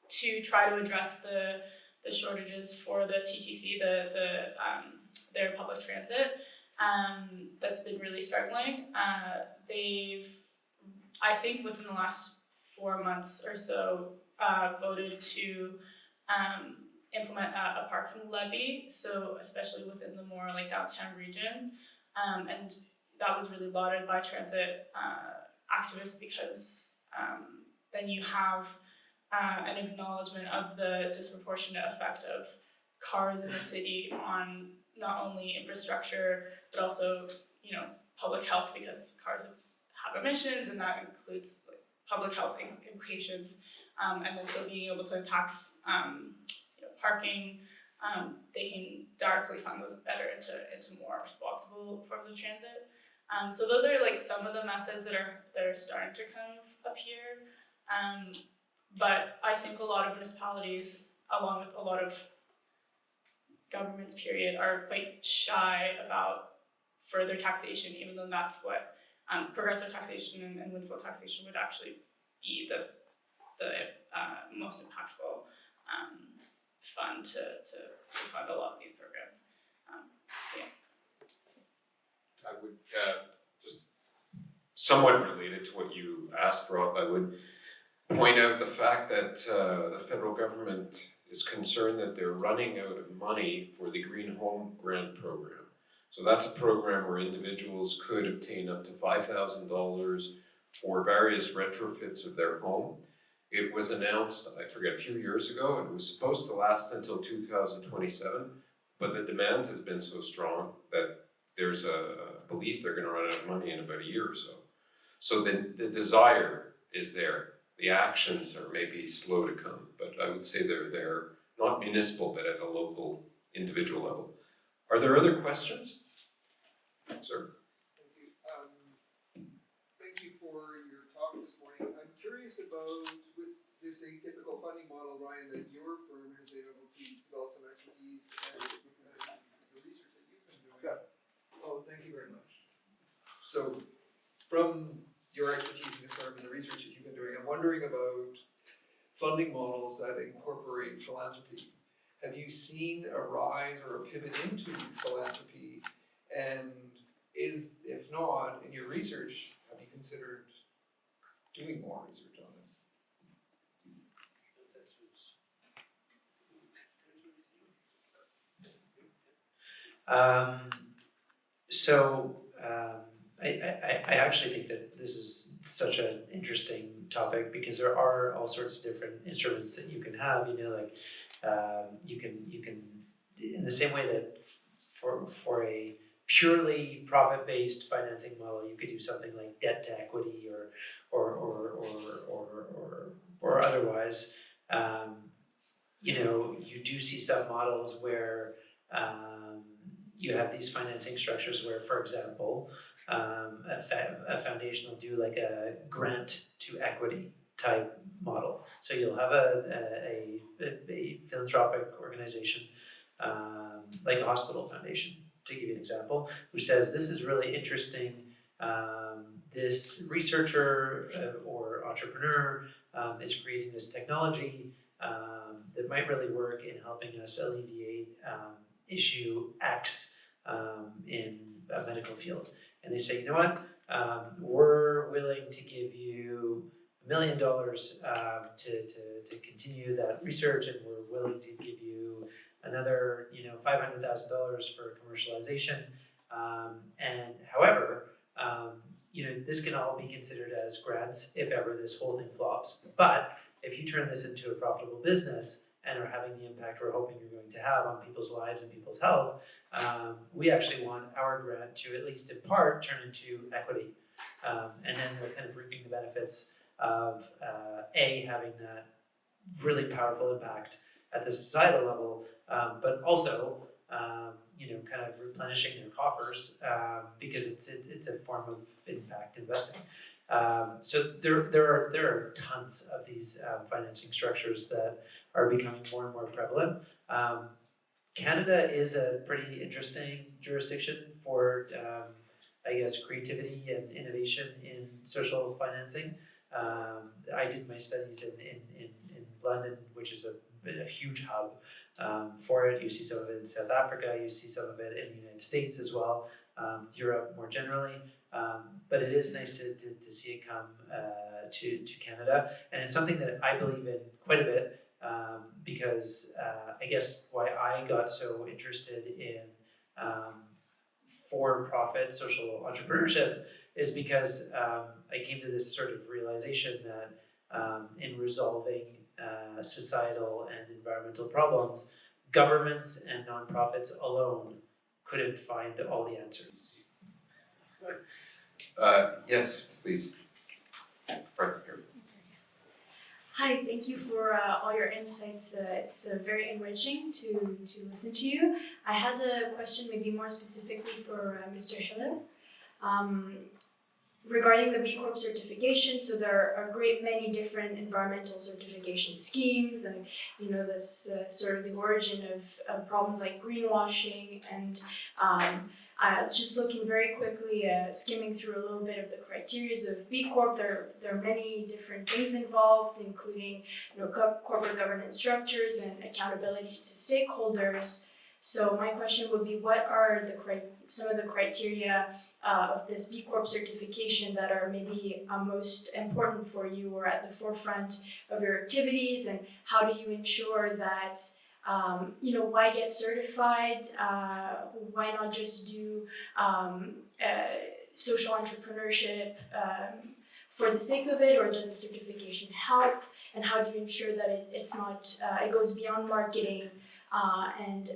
to try to address the shortages for the TTC, their public transit, that's been really struggling. They've, I think within the last 4 months or so, voted to implement a parking levy, so especially within the more downtown regions, and that was really lauded by transit activists because then you have an acknowledgement of the disproportionate effect of cars in the city on not only infrastructure but also public health, because cars have emissions and that includes public health implications, and then so being able to tax parking, they can directly fund those better into more responsible forms of transit. So those are some of the methods that are starting to kind of appear. But I think a lot of municipalities, along with a lot of governments, period, are quite shy about further taxation, even though that's what progressive taxation and windfall taxation would actually be the most impactful fund to fund a lot of these programs. So yeah. I would just somewhat related to what you asked, Rob, I would point out the fact that the federal government is concerned that they're running out of money for the Green Home Grant program. So that's a program where individuals could obtain up to $5,000 for various retrofits of their home. It was announced, I forget, a few years ago, and it was supposed to last until 2027, but the demand has been so strong that there's a belief they're going to run out of money in about a year or so. So the desire is there. The actions are maybe slow to come, but I would say they're not municipal, but at a local, individual level. Are there other questions? Sir? Thank you. Thank you for your talk this morning. I'm curious about, with this atypical funding model, Ryan, that your firm has been able to develop some expertise and the research that you've been doing. Yeah. Oh, thank you very much. So, from your expertise in the firm and the research that you've been doing, I'm wondering about funding models that incorporate philanthropy. Have you seen a rise or a pivot into philanthropy? And if not, in your research, have you considered doing more research on this? I actually think that this is such an interesting topic because there are all sorts of different instruments that you can have. You can in the same way that for a purely profit-based financing model, you could do something like debt to equity or otherwise. You do see some models where you have these financing structures where, for example, a foundation will do like a grant to equity type model. So you'll have a philanthropic organization, like a hospital foundation, to give you an example, who says this is really interesting. This researcher or entrepreneur is creating this technology that might really work in helping us alleviate issue X in a medical field. And they say, you know what, we're willing to give you $1 million to continue that research, and we're willing to give you another $500,000 for commercialization. And however, this can all be considered as grants if ever this whole thing flops. But if you turn this into a profitable business and are having the impact we're hoping you're going to have on people's lives and people's health, we actually want our grant to, at least in part, turn into equity. And then they're kind of reaping the benefits of having that really powerful impact at the societal level, but also kind of replenishing their coffers because it's a form of impact investing. So there are tons of these financing structures that are becoming more and more prevalent. Canada is a pretty interesting jurisdiction for, creativity and innovation in social financing. I did my studies in London, which is a huge hub for it. You see some of it in South Africa, you see some of it in the United States as well, Europe more generally. But it is nice to see it come to Canada. And it's something that I believe in quite a bit because I guess why I got so interested in for-profit social entrepreneurship is because I came to this sort of realization that in resolving societal and environmental problems, governments and nonprofits alone couldn't find all the answers. Yes, please. Front here. Hi, thank you for all your insights. It's very enriching to listen to you. I had a question maybe more specifically for Mr. Hiller. Regarding the B Corp certification, so there are many different environmental certification schemes, and this sort of the origin of problems like greenwashing, and just looking very quickly, skimming through a little bit of the criteria of B Corp. There are many different things involved, including corporate governance structures and accountability to stakeholders. So my question would be, what are some of the criteria of this B Corp certification that are maybe most important for you or at the forefront of your activities, and how do you ensure that why get certified? Why not just do social entrepreneurship for the sake of it, or does the certification help? And how do you ensure that it's not it goes beyond marketing and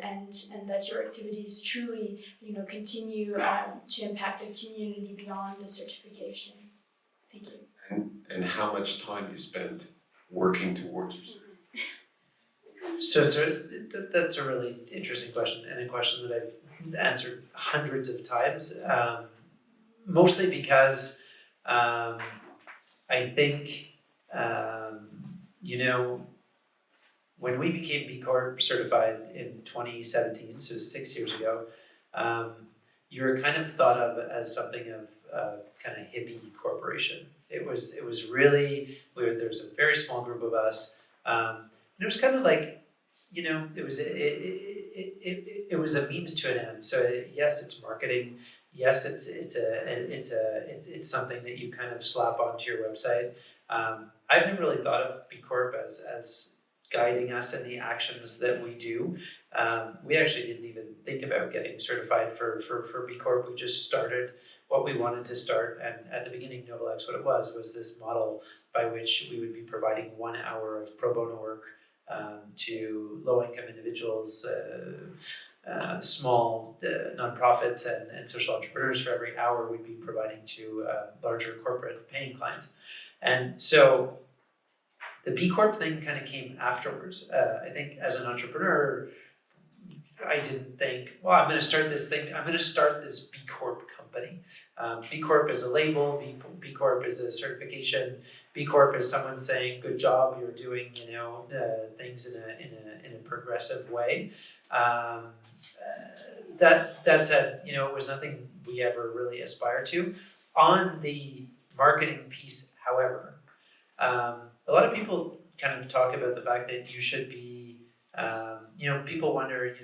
that your activities truly continue to impact the community beyond the certification? Thank you. And how much time you spend working towards your certification? So that's a really interesting question, and a question that I've answered hundreds of times, mostly because I think when we became B Corp certified in 2017, so 6 years ago, you were kind of thought of as something of kind of hippie corporation. It was really there was a very small group of us. And it was kind of like, it was a means to an end. So yes, it's marketing. Yes, it's something that you kind of slap onto your website. I've never really thought of B Corp as guiding us in the actions that we do. We actually didn't even think about getting certified for B Corp. We just started what we wanted to start, and at the beginning, Noble X, what it was this model by which we would be providing 1 hour of pro bono work to low-income individuals, small nonprofits, and social entrepreneurs. For every hour we'd be providing to larger corporate paying clients. And so the B Corp thing kind of came afterwards. I think as an entrepreneur, I didn't think, well, I'm going to start this thing. I'm going to start this B Corp company. B Corp is a label. B Corp is a certification. B Corp is someone saying, "Good job, you're doing things in a progressive way." That said, it was nothing we ever really aspired to. On the marketing piece, however, a lot of people kind of talk about the fact that you should be, people wonder,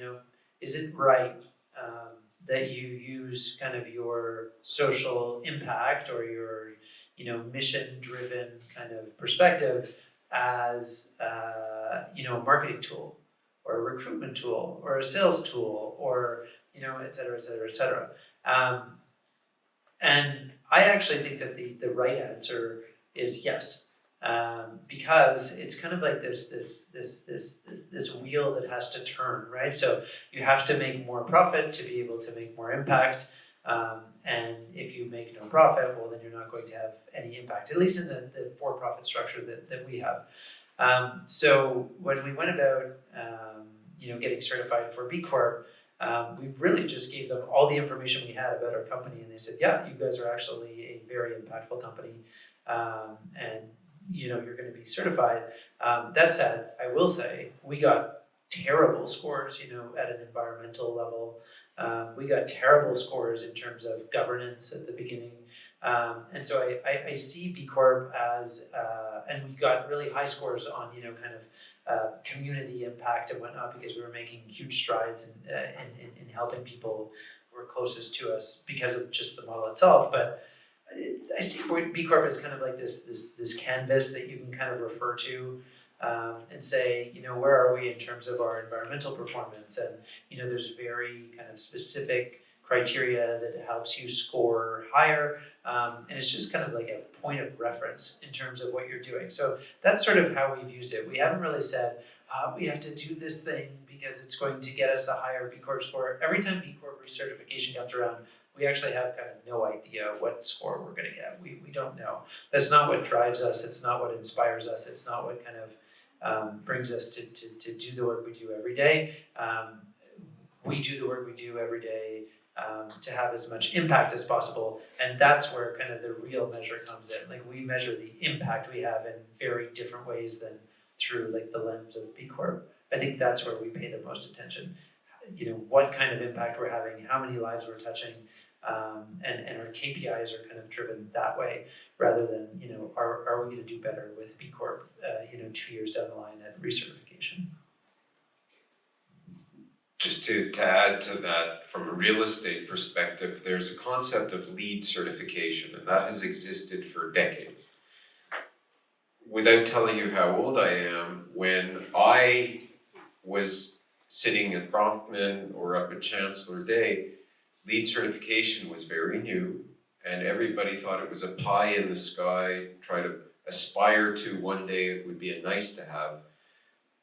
is it right that you use kind of your social impact or your, mission-driven kind of perspective as, a marketing tool or a recruitment tool or a sales tool or, et cetera, et cetera, et cetera. And I actually think that the right answer is yes. Because it's kind of like this wheel that has to turn, right? So you have to make more profit to be able to make more impact. And if you make no profit, well, then you're not going to have any impact, at least in the for-profit structure that we have. So when we went about, getting certified for B Corp, we really just gave them all the information we had about our company, and they said, "Yeah, you guys are actually a very impactful company, and you're going to be certified." That said, I will say we got terrible scores, at an environmental level. We got terrible scores in terms of governance at the beginning. And so I see B Corp as, and we got really high scores on, kind of community impact and whatnot, because we were making huge strides in helping people who were closest to us because of just the model itself. But I see B Corp as kind of like this canvas that you can kind of refer to and say, where are we in terms of our environmental performance? And, there's very kind of specific criteria that helps you score higher. And it's just kind of like a point of reference in terms of what you're doing. So that's sort of how we've used it. We haven't really said, we have to do this thing because it's going to get us a higher B Corp score. Every time B Corp recertification comes around, we actually have kind of no idea what score we're going to get. We don't know. That's not what drives us. It's not what inspires us. It's not what kind of brings us to do the work we do every day. We do the work we do every day to have as much impact as possible, and that's where kind of the real measure comes in. Like, we measure the impact we have in very different ways than through like the lens of B Corp. I think that's where we pay the most attention. What kind of impact we're having, how many lives we're touching, and our KPIs are kind of driven that way, rather than, are we going to do better with B Corp, 2 years down the line at recertification. Just to add to that, from a real estate perspective, there's a concept of LEED certification, and that has existed for decades. Without telling you how old I am, when I was sitting at Bronfman or up at Chancellor Day, LEED certification was very new, and everybody thought it was a pie in the sky, try to aspire to one day. It would be a nice to have.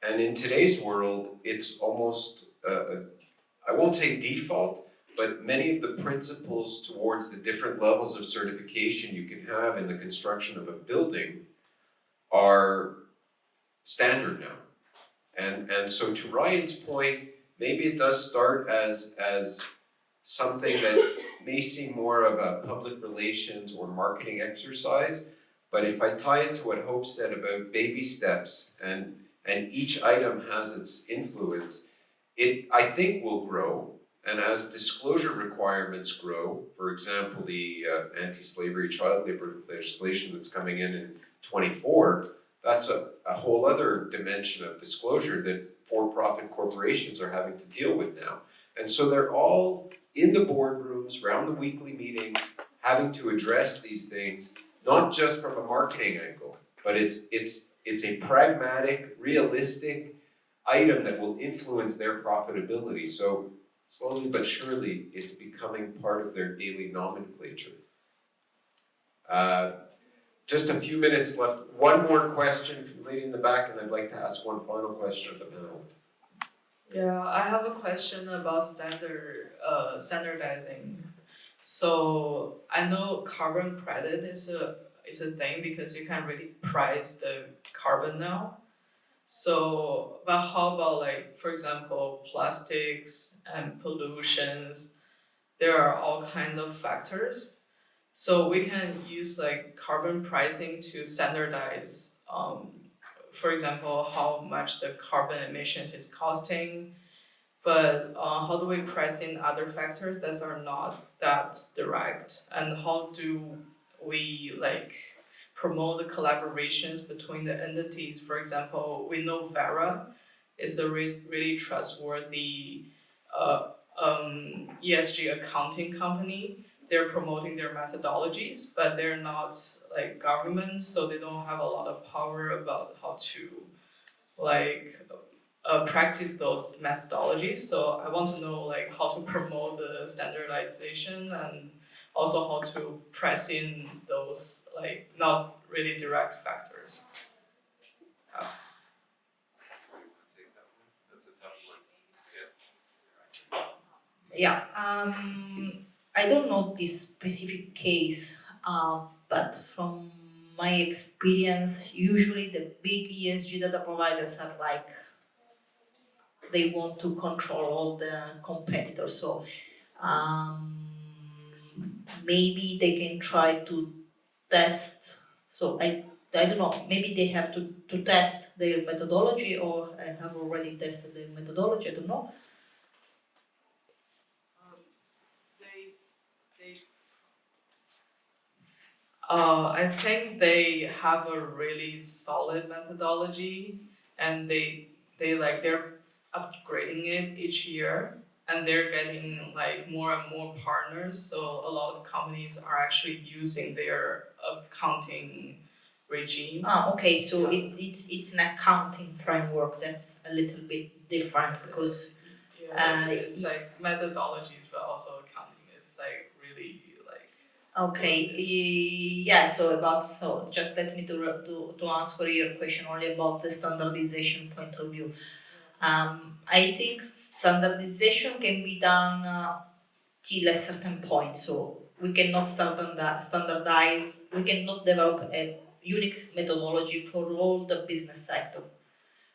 And in today's world, it's almost, I won't say default, but many of the principles towards the different levels of certification you can have in the construction of a building are standard now. And so to Ryan's point, maybe it does start as something that may seem more of a public relations or marketing exercise, But if I tie it to what Hope said about baby steps and each item has its influence, it, I think, will grow. And as disclosure requirements grow, for example, the anti-slavery child labor legislation that's coming in 24, that's a whole other dimension of disclosure that for-profit corporations are having to deal with now. And so they're all in the boardrooms, around the weekly meetings, having to address these things, not just from a marketing angle, but it's a pragmatic, realistic item that will influence their profitability. So slowly but surely, it's becoming part of their daily nomenclature. Just a few minutes left. One more question from the lady in the back, and I'd like to ask one final question of the panel. Yeah, I have a question about standardizing. So I know carbon credit is a thing because you can really price the carbon now. So, but how about like, for example, plastics and pollutions? There are all kinds of factors. So we can use like carbon pricing to standardize, for example, how much the carbon emissions is costing. But how do we price in other factors that are not that direct? And how do we like promote the collaborations between the entities? For example, we know Vera is a really trustworthy ESG accounting company. They're promoting their methodologies, but they're not like government, so they don't have a lot of power about how to like practice those methodologies. So I want to know like how to promote the standardization and also how to press in those like not really direct factors. That's a tough one. Yeah, I don't know this specific case, but from my experience, usually the big ESG data providers are like, they want to control all the competitors. So maybe they can try to test. So I don't know, maybe they have to test their methodology, or have already tested their methodology, I don't know. I think they have a really solid methodology, and they're upgrading it each year, and they're getting like more and more partners. So a lot of companies are actually using their accounting regime. Okay, so it's an accounting framework that's a little bit different, because It's like methodologies, but also accounting is like really like. okay, yeah. So just let me to answer your question only about the standardization point of view. I think standardization can be done till a certain point. So we cannot standardize. We cannot develop a unique methodology for all the business sector,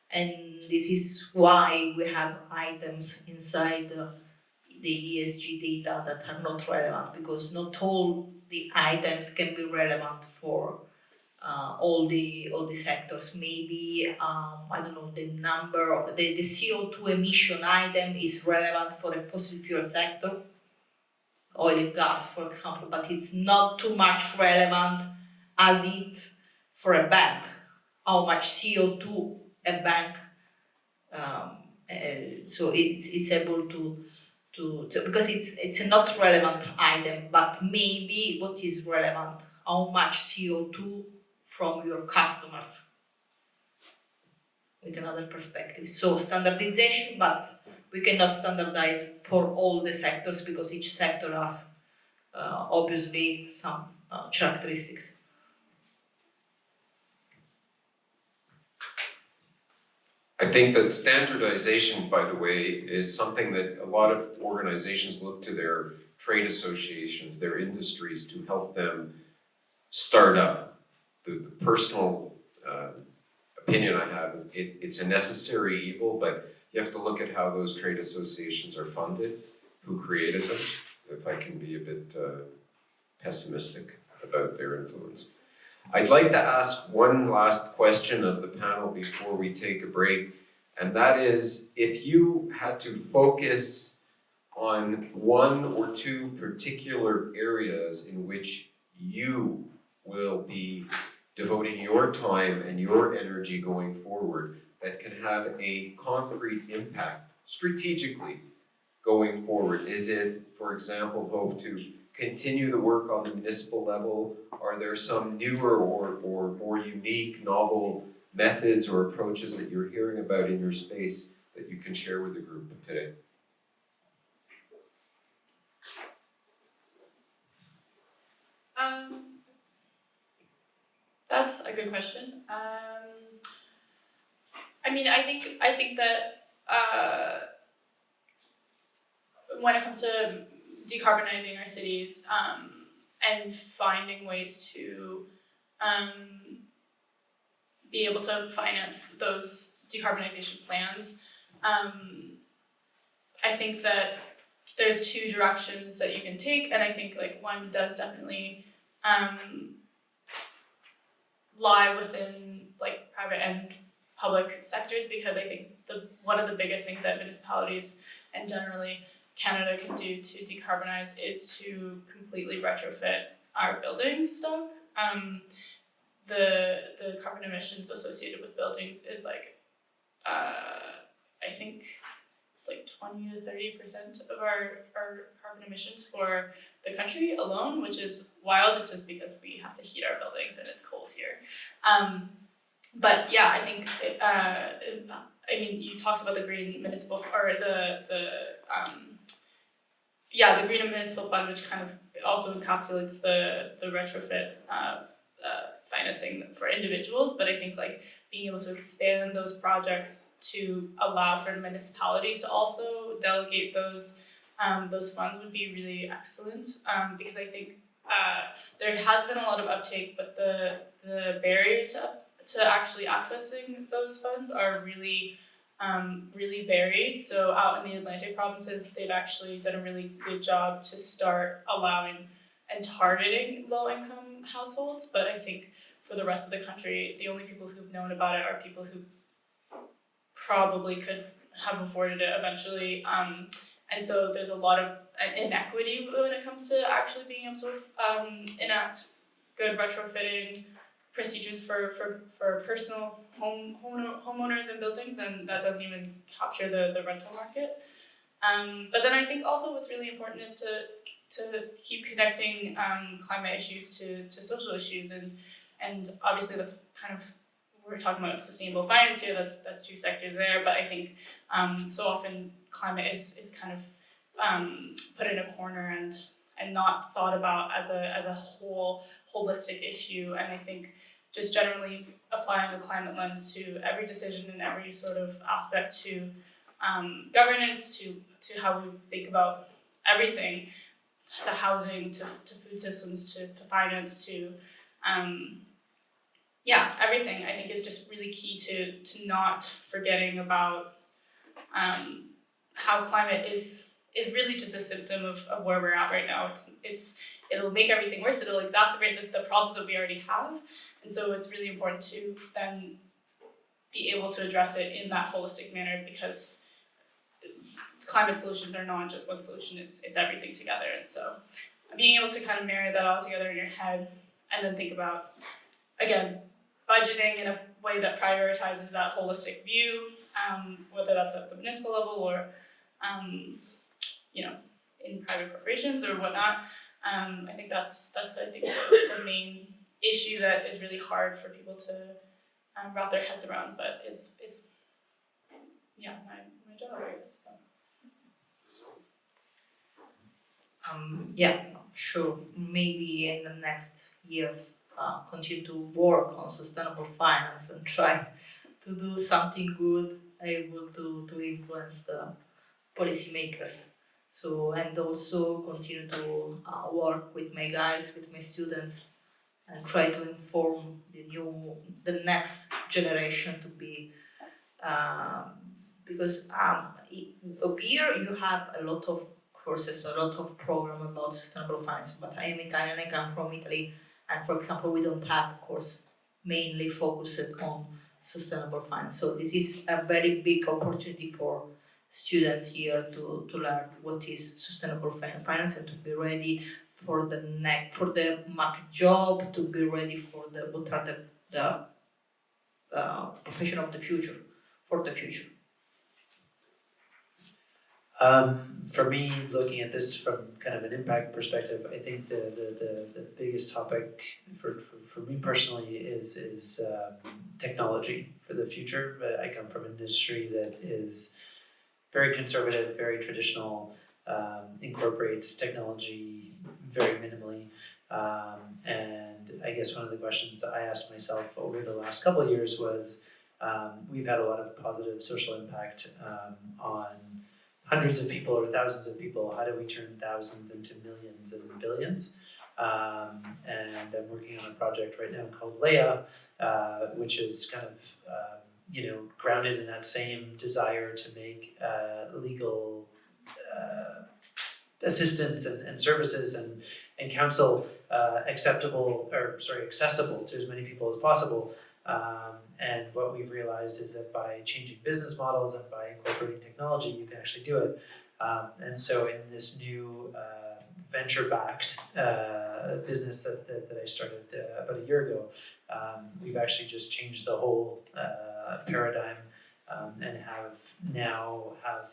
and this is why we have items inside the ESG data that are not relevant, because not all the items can be relevant for all the sectors. Maybe I don't know, the number, the CO2 emission item is relevant for the fossil fuel sector, oil and gas, for example, but it's not too much relevant as it for a bank. How much CO2 a bank, so it's able to because it's a not relevant item, but maybe what is relevant, how much CO2 from your customers, with another perspective. So standardization, but we cannot standardize for all the sectors, because each sector has obviously some characteristics. I think that standardization, by the way, is something that a lot of organizations look to their trade associations, their industries, to help them start up. The personal opinion I have is it's a necessary evil, but you have to look at how those trade associations are funded, who created them, if I can be a bit pessimistic about their influence. I'd like to ask one last question of the panel before we take a break, and that is, if you had to focus on one or two particular areas in which you will be devoting your time and your energy going forward that can have a concrete impact strategically going forward? Is it, for example, hope to continue the work on the municipal level? Are there some newer or more unique, novel methods or approaches that you're hearing about in your space that you can share with the group today? That's a good question. I mean, I think that when it comes to decarbonizing our cities and finding ways to be able to finance those decarbonization plans, I think that there's two directions that you can take, and I think like one does definitely lie within like private and public sectors, because I think one of the biggest things that municipalities and generally Canada can do to decarbonize is to completely retrofit our buildings stock. The carbon emissions associated with buildings is like I think like 20 to 30% of our carbon emissions for the country alone, which is wild. It's just because we have to heat our buildings and it's cold here. But yeah, I think I mean, you talked about the green municipal or the green municipal fund, which kind of also encapsulates the retrofit financing for individuals. But I think like being able to expand those projects to allow for municipalities to also delegate those funds would be really excellent, because I think there has been a lot of uptake, but the barriers to actually accessing those funds are really buried. So out in the Atlantic provinces, they've actually done a really good job to start allowing and targeting low-income households, but I think for the rest of the country, the only people who've known about it are people who probably could have afforded it eventually. And so there's a lot of inequity when it comes to actually being able to enact good retrofitting procedures for personal homeowners and buildings, and that doesn't even capture the rental market. But then I think also what's really important is to keep connecting climate issues to social issues, and obviously that's kind of, we're talking about sustainable finance here, that's two sectors there, but I think so often climate is kind of put in a corner and not thought about as a whole holistic issue. And I think just generally applying the climate lens to every decision and every sort of aspect to governance, to how we think about everything, to housing, to food systems, to finance, to everything, I think is just really key to not forgetting about how climate is really just a symptom of where we're at right now. It'll make everything worse, it'll exacerbate the problems that we already have. And so it's really important to then be able to address it in that holistic manner, because climate solutions are not just one solution, it's everything together. And so being able to kind of marry that all together in your head and then think about, again, budgeting in a way that prioritizes that holistic view, whether that's at the municipal level or in private corporations or whatnot. I think that's I think the main issue that is really hard for people to wrap their heads around, but is my job, I guess. Sure. Maybe in the next years, continue to work on sustainable finance and try to do something good, able to influence the policymakers. So, and also continue to work with my guys, with my students, and try to inform the next generation to be, because up here you have a lot of courses, a lot of program about sustainable finance, but I am Italian, I come from Italy, And for example, we don't have a course mainly focused on sustainable finance. So this is a very big opportunity for students here to learn what is sustainable finance and to be ready for the market job, to be ready for what are the profession of the future, for the future. For me, looking at this from kind of an impact perspective, I think the biggest topic for me personally is technology for the future. I come from an industry that is very conservative, very traditional, incorporates technology very minimally. And I guess one of the questions I asked myself over the last couple of years was, we've had a lot of positive social impact on hundreds of people or thousands of people. How do we turn thousands into millions and billions? And I'm working on a project right now called Leia, which is kind of grounded in that same desire to make legal assistance and services and counsel accessible to as many people as possible. And what we've realized is that by changing business models and by incorporating technology, you can actually do it. And so in this new venture-backed business that I started about a year ago, we've actually just changed the whole paradigm and have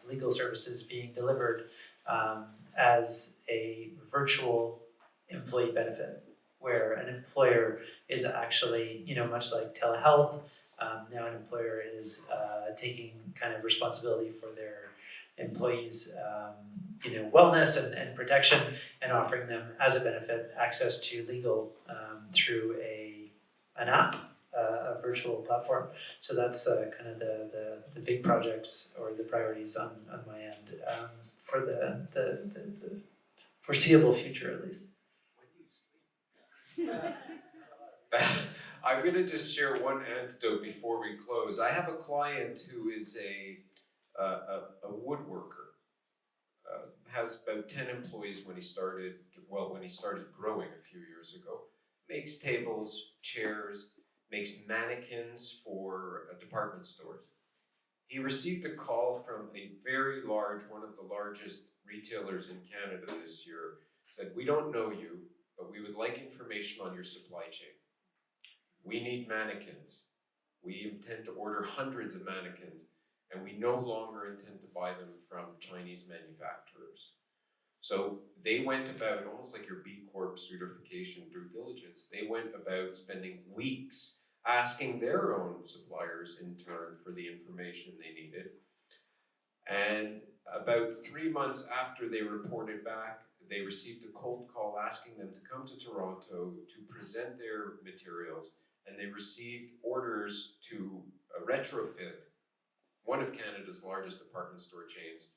legal services being delivered as a virtual employee benefit, where an employer is actually, much like telehealth, now an employer is taking kind of responsibility for their employees' wellness and protection, and offering them as a benefit access to legal through an app, a virtual platform. So that's kind of the big projects or the priorities on my end for the foreseeable future, at least. When do you sleep? I'm going to just share one anecdote before we close. I have a client who is a woodworker. Has about 10 employees when he started growing a few years ago. Makes tables, chairs, makes mannequins for department stores. He received a call from a very large, one of the largest retailers in Canada this year. Said, we don't know you, but we would like information on your supply chain. We need mannequins. We intend to order hundreds of mannequins, and we no longer intend to buy them from Chinese manufacturers. So they went about, almost like your B Corp certification due diligence, they went about spending weeks asking their own suppliers in turn for the information they needed. And about 3 months after they reported back, they received a cold call asking them to come to Toronto to present their materials, and they received orders to retrofit one of Canada's largest department store chains,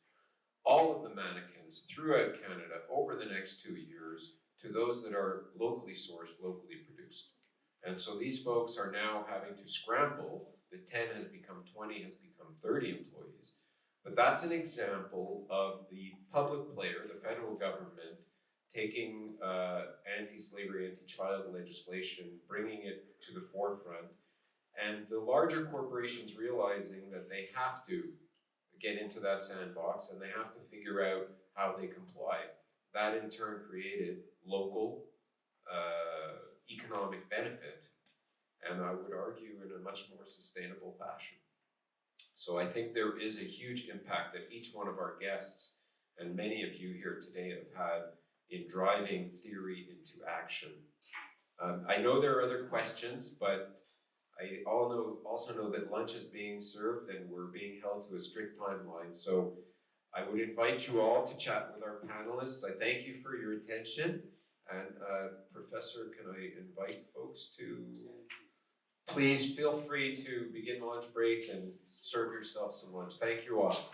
all of the mannequins throughout Canada over the next 2 years to those that are locally sourced, locally produced. And so these folks are now having to scramble. The 10 has become 20, has become 30 employees. But that's an example of the public player, the federal government, taking anti-slavery, anti-child legislation, bringing it to the forefront, and the larger corporations realizing that they have to get into that sandbox and they have to figure out how they comply. That in turn created local economic benefit, and I would argue in a much more sustainable fashion. So I think there is a huge impact that each one of our guests and many of you here today have had in driving theory into action. I know there are other questions, but I also know that lunch is being served and we're being held to a strict timeline. So I would invite you all to chat with our panelists. I thank you for your attention. And Professor, can I invite folks to please feel free to begin lunch break and serve yourself some lunch. Thank you all.